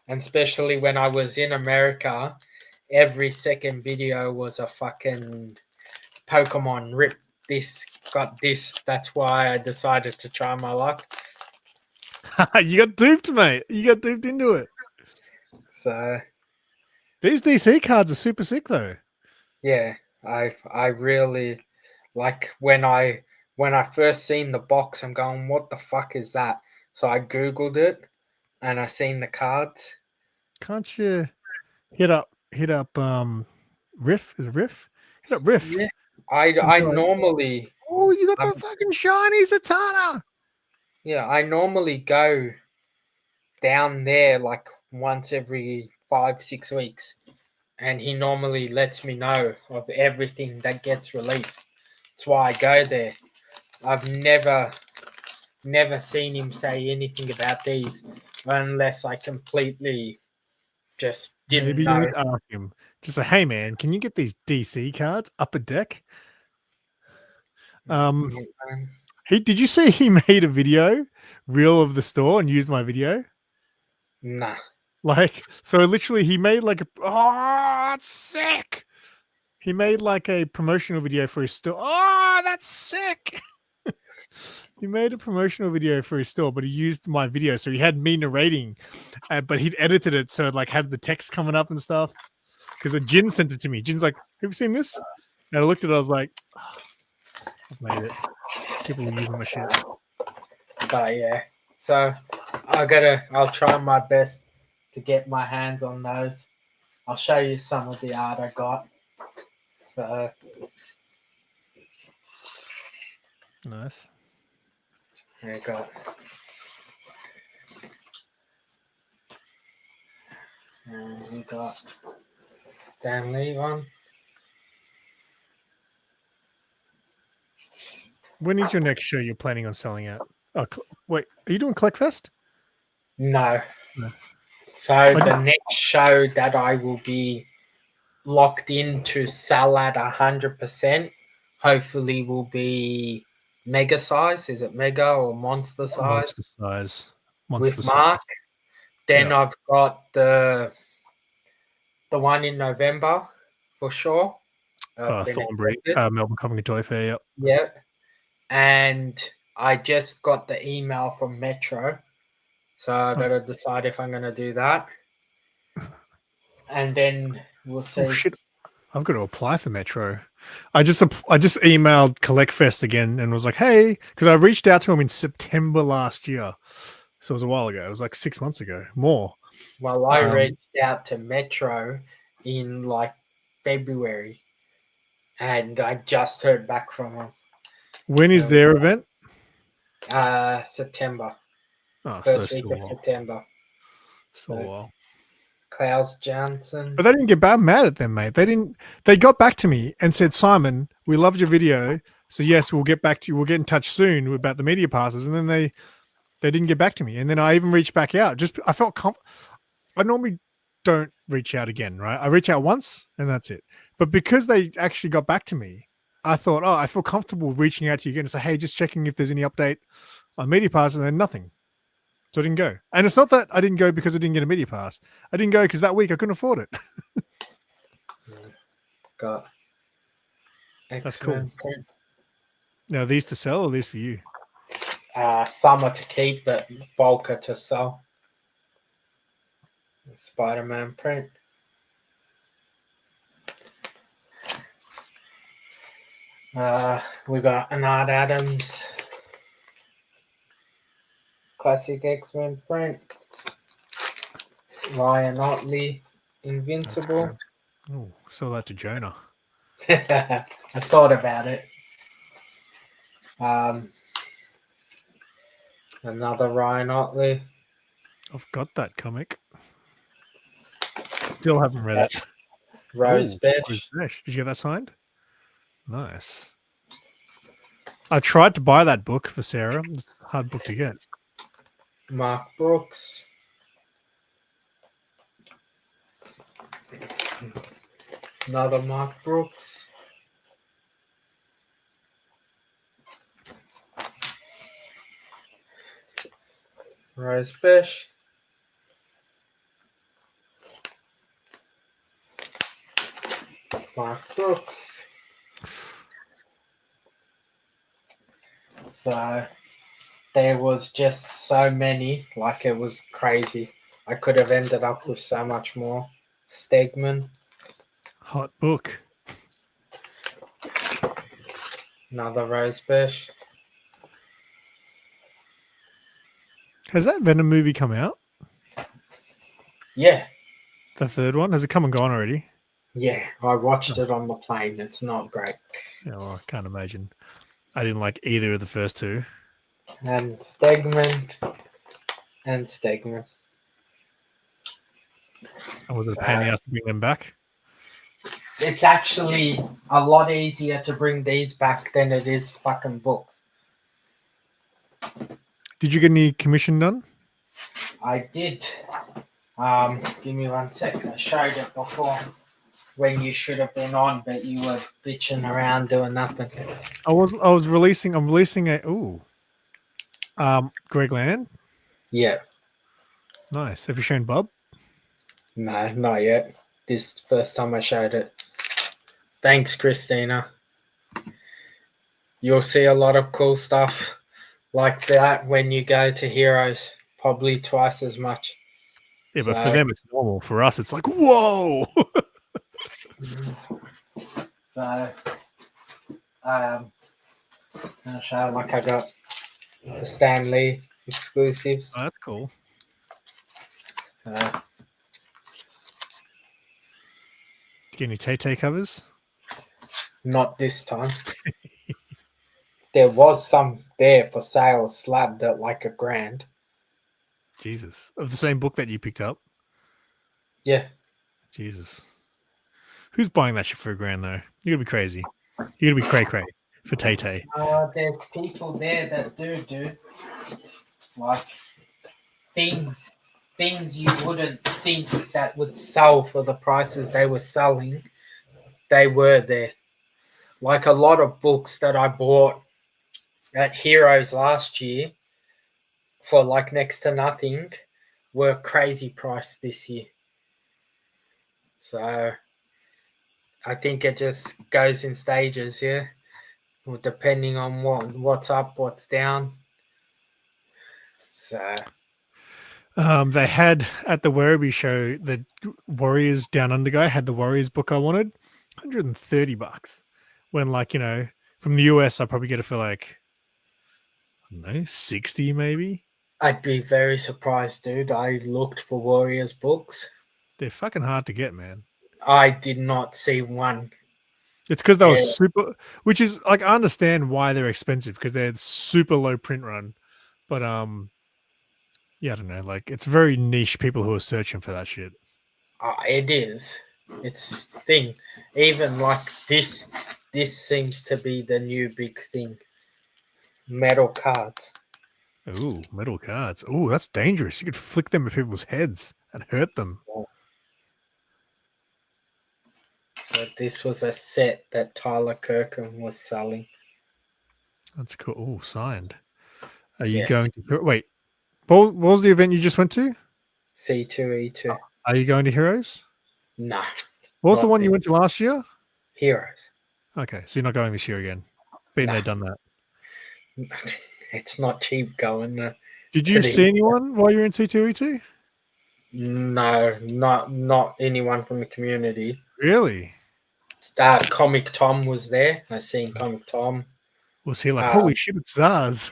And especially when I was in America, every second video was a fucking Pokemon rip this, got this. That's why I decided to try my luck. You got duped, mate. You got duped into it. So these DC cards are super sick though. Yeah, I really like when I first seen the box, I'm going, what the fuck is that? So I Googled it and I seen the cards. Can't you hit up Riff? Is it Riff? Hit up Riff. Yeah. I normally you got the fucking shiny Zatanna. Yeah, I normally go down there like once every 5-6 weeks, and he normally lets me know of everything that gets released. That's why I go there. I've never seen him say anything about these unless I completely just didn't Maybe know. you need to ask him. Just say, hey man, can you get these DC cards up a deck? Did you see he made a video reel of the store and used my video? Nah. Like, so literally he made like it's sick. He made like a promotional video for his store. Oh, that's sick. He made a promotional video for his store, but he used my video. So he had me narrating, but he'd edited it so it like had the text coming up and stuff. Because the Jin sent it to me. Jin's like, have you seen this? And I looked at it, I was like, I've made it. People are using my shit. But yeah, So I'll try my best to get my hands on those. I'll show you some of the art I got. So Nice. there you go. And we got Stanley one. When is your next show you're planning on selling out? Oh, wait, are you doing CollectFest? No. No. So the next show that I will be locked in to sell at 100%, hopefully will be mega size. Is it mega or monster size? Monster size. With Mark. Then I've got the one in November for sure. Thornbury, Melbourne Comic and Toy Fair. Yep. Yeah. And I just got the email from Metro. So I gotta decide if I'm gonna do that. And then we'll see. Oh, shit. I've got to apply for Metro. I just emailed CollectFest again and was like, hey, because I reached out to him in September last year. So it was a while ago. It was like 6 months ago, more. Well, I reached out to Metro in like February, and I just heard back from them. When is their event? September. Oh, First week of September. So a while. Klaus Johnson. But they didn't get mad at them, mate. They got back to me and said, Simon, we loved your video. So yes, we'll get back to you. We'll get in touch soon about the media passes. And then they didn't get back to me. And then I even reached back out. I felt I normally don't reach out again, right? I reach out once and that's it. But because they actually got back to me, I thought, I feel comfortable reaching out to you again and say, hey, just checking if there's any update on media pass, and then nothing. So I didn't go. And it's not that I didn't go because I didn't get a media pass. I didn't go because that week I couldn't afford it. Got That's cool. Now, these to sell or these for you? Some are to keep, but bulk are to sell. Spider-Man print. We got an Art Adams classic X-Men print. Ryan Otley Invincible. Oh, sell that to Jonah. I thought about it. Another Ryan Otley. I've got that comic. Still haven't read it. Rose Besh. Did you get that signed? Nice. I tried to buy that book for Sarah. It's a hard book to get. Mark Brooks. Another Mark Brooks. Rose Besh. Mark Brooks. So there was just so many, like it was crazy. I could have ended up with so much more. Stegman. Hot book. Another Rose Besh. Has that Venom movie come out? Yeah. The third one? Has it come and gone already? Yeah, I watched it on the plane. It's not great. Yeah, well, I can't imagine. I didn't like either of the first two. And Stegman. And Stegman. And was it a pain in the ass to bring them back? It's actually a lot easier to bring these back than it is fucking books. Did you get any commission done? I did. Give me 1 sec. I showed it before when you should have been on, but you were bitching around doing nothing. I'm releasing a Greg Land. Yeah. Nice. Have you shown Bob? No, not yet. This first time I showed it. Thanks, Christina. You'll see a lot of cool stuff like that when you go to Heroes, probably twice as much. Yeah, but for them it's normal. For us, it's like, whoa. So, I'll show like I got the Stan Lee exclusives. Oh, that's cool. Uh, Get any Tay covers? not this time. There was some there for sale, slabbed at like $1,000. Jesus. Of the same book that you picked up? Yeah, Jesus. Who's buying that shit for $1,000 though? You're gonna be crazy. You're gonna be cray for Tay. there's people there that do, dude. Like things, things you wouldn't think that would sell for the prices they were selling. They were there. Like a lot of books that I bought at Heroes last year for like next to nothing were crazy priced this year. So I think it just goes in stages, yeah. Depending on what's up, what's down. So They had at the Werribee show, the Warriors Down Under guy had the Warriors book I wanted, $130. When, like, you know, from the US, I probably get it for like, I don't know, 60 maybe. I'd be very surprised, dude. I looked for Warriors books. They're fucking hard to get, man. I did not see one. It's because they were Yeah, super, which is like, I understand why they're expensive because they're super low print run, but yeah, I don't know, like it's very niche people who are searching for that shit. it is. It's the thing. Even like this seems to be the new big thing. Metal cards. Ooh, metal cards. Ooh, that's dangerous. You could flick them at people's heads and hurt them. So this was a set that Tyler Kirkham was selling. That's cool. Ooh, signed. Are you Yeah, going to wait? What was the event you just went to? C2E2. Are you going to Heroes? Nah, What was the not one the you went to last year? Heroes. Okay, so you're not going this year again. Been Nah, there, done that. it's not cheap going Did to you the. see anyone while you were in C2E2? No, not anyone from the community. Really? Comic Tom was there. I seen Comic Tom. Was he like, Uh, holy shit, it's Zarz?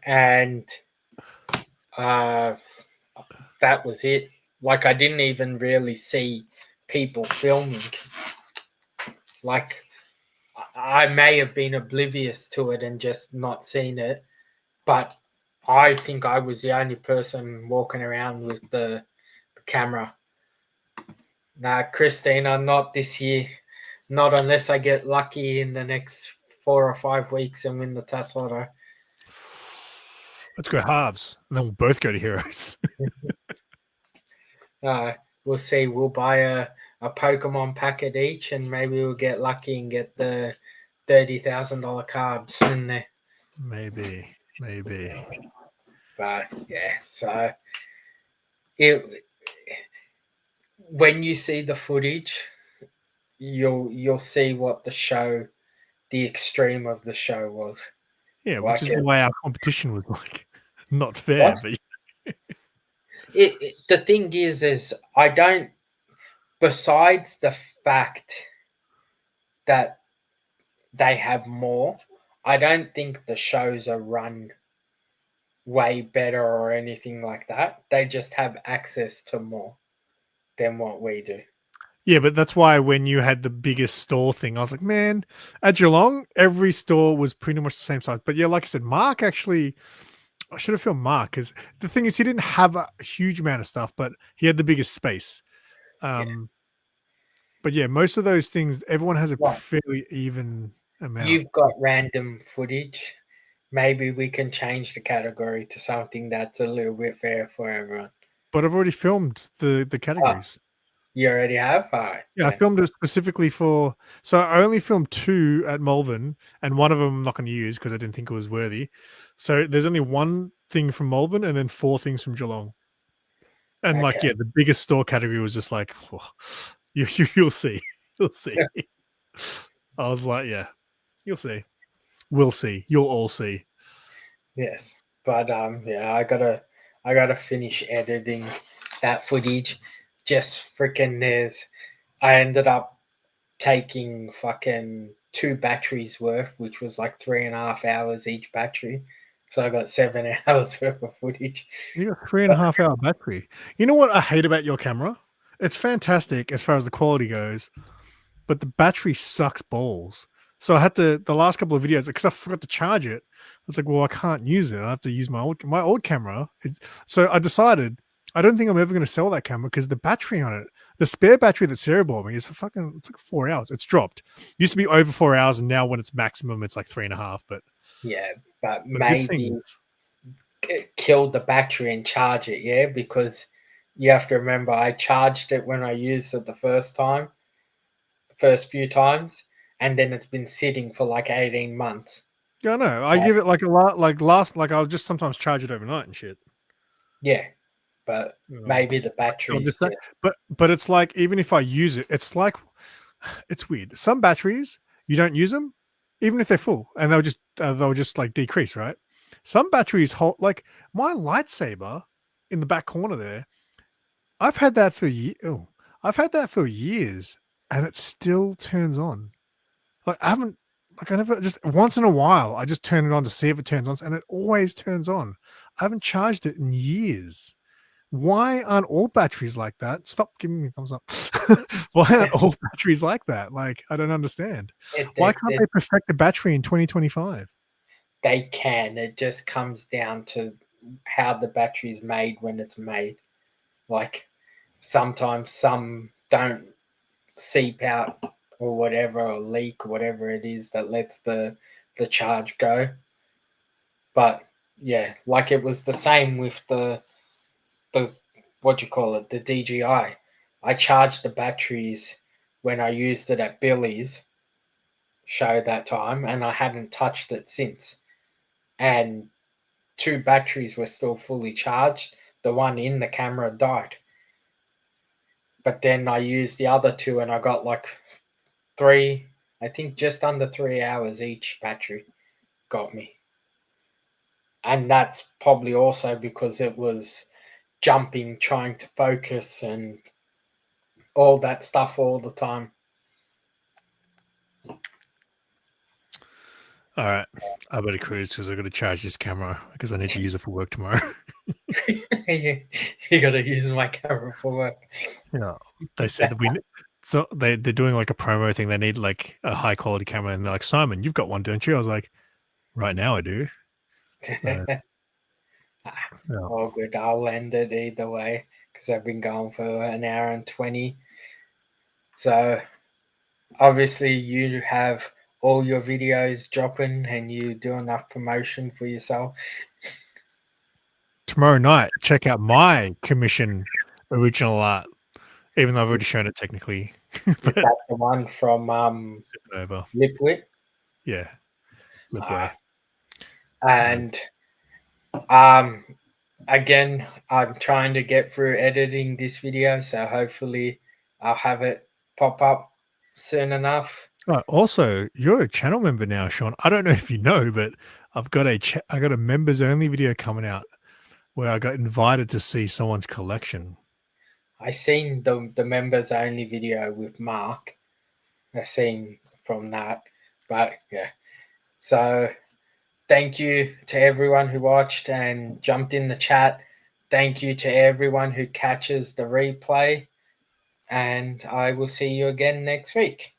and uh, that was it. Like I didn't even really see people filming. Like I may have been oblivious to it and just not seen it, but I think I was the only person walking around with the camera. Nah, Christina, not this year. Not unless I get lucky in the next 4 or 5 weeks and win the Tasswater. Let's go halves, and then we'll both go to Heroes. We'll see. We'll buy a Pokemon packet each, and maybe we'll get lucky and get the $30,000 cards in there. Maybe. But yeah, so it when you see the footage, you'll see what the extreme of the show was. Yeah, which Like is why our competition was like not fair. what? But The thing is I don't. Besides the fact that they have more, I don't think the shows are run way better or anything like that. They just have access to more than what we do. yeah, but that's why when you had the biggest store thing, I was like, man, at Geelong, every store was pretty much the same size. But yeah, like I said, Mark actually, I should have filmed Mark because the thing is, he didn't have a huge amount of stuff, but he had the biggest space. But yeah, most of those things, everyone has a Right. fairly even amount. You've got random footage. Maybe we can change the category to something that's a little bit fair for everyone. But I've already filmed the categories. You already have? All right. Yeah, I filmed it specifically for. So I only filmed 2 at Malvern, and one of them I'm not going to use because I didn't think it was worthy. So there's only one thing from Malvern, and then 4 things from Geelong. And like, Okay. yeah, the biggest store category was just like, you'll see, you'll see. I was like, yeah, you'll see, we'll see, you'll all see. Yes. But yeah, I gotta finish editing that footage. Just freaking I ended up taking fucking 2 batteries worth, which was like 3.5 hours each battery. So I got 7 hours worth of footage. You got 3.5 hour battery. You know what I hate about your camera? It's fantastic as far as the quality goes, but the battery sucks balls. So I had to the last couple of videos because I forgot to charge it. I was like, well, I can't use it. I have to use my old camera. So I decided I don't think I'm ever going to sell that camera because the battery on it, the spare battery that Sarah bought me, it's like 4 hours. It's dropped. Used to be over 4 hours, and now when it's maximum, it's like 3.5. But Yeah, but the good thing maybe is, kill the battery and charge it, yeah, because you have to remember I charged it when I used it the first few times, and then it's been sitting for like 18 months. yeah, no, I give it like a lot, like I'll just sometimes charge it overnight and shit. Yeah, but maybe the I'm batteries just saying, just but it's like even if I use it, it's like it's weird. Some batteries you don't use them, even if they're full, and they'll just like decrease, right? Some batteries hold like my lightsaber in the back corner there. I've had that for I've had that for years, and it still turns on. Like I never just once in a while I just turn it on to see if it turns on, and it always turns on. I haven't charged it in years. Why aren't all batteries like that? Stop giving me thumbs up. Why aren't all batteries like that? Like, I don't understand. Why can't they perfect the battery in 2025? they can. It just comes down to how the battery's made when it's made. Like sometimes some don't seep out or whatever, or leak, or whatever it is that lets the charge go. But yeah, like it was the same with the what do you call it, the DJI. I charged the batteries when I used it at Billy's show that time, and I hadn't touched it since. And 2 batteries were still fully charged. The one in the camera died. But then I used the other 2 and I got like 3, I think just under 3 hours each battery got me. And that's probably also because it was jumping, trying to focus and all that stuff all the time. All right, I better cruise because I've got to charge this camera because I need to use it for work tomorrow. You got to use my camera for work. Yeah, they said that so they're doing like a promo thing. They need like a high quality camera, and they're like, Simon, you've got one, don't you? I was like, right now I do. So, yeah. All good. I'll end it either way because I've been going for an hour and 20. So obviously you have all your videos dropping and you do enough promotion for yourself. Tomorrow night, check out my commission original art. Even though I've already shown it technically. Is that the one from Over. Lipwit? Yeah. Lipway. And again, I'm trying to get through editing this video, so hopefully I'll have it pop up soon enough. Oh, also, you're a channel member now, Shaun. I don't know if you know, but I've got a members only video coming out where I got invited to see someone's collection. I seen the members only video with Mark. I seen from that, but yeah. So thank you to everyone who watched and jumped in the chat. Thank you to everyone who catches the replay, and I will see you again next week.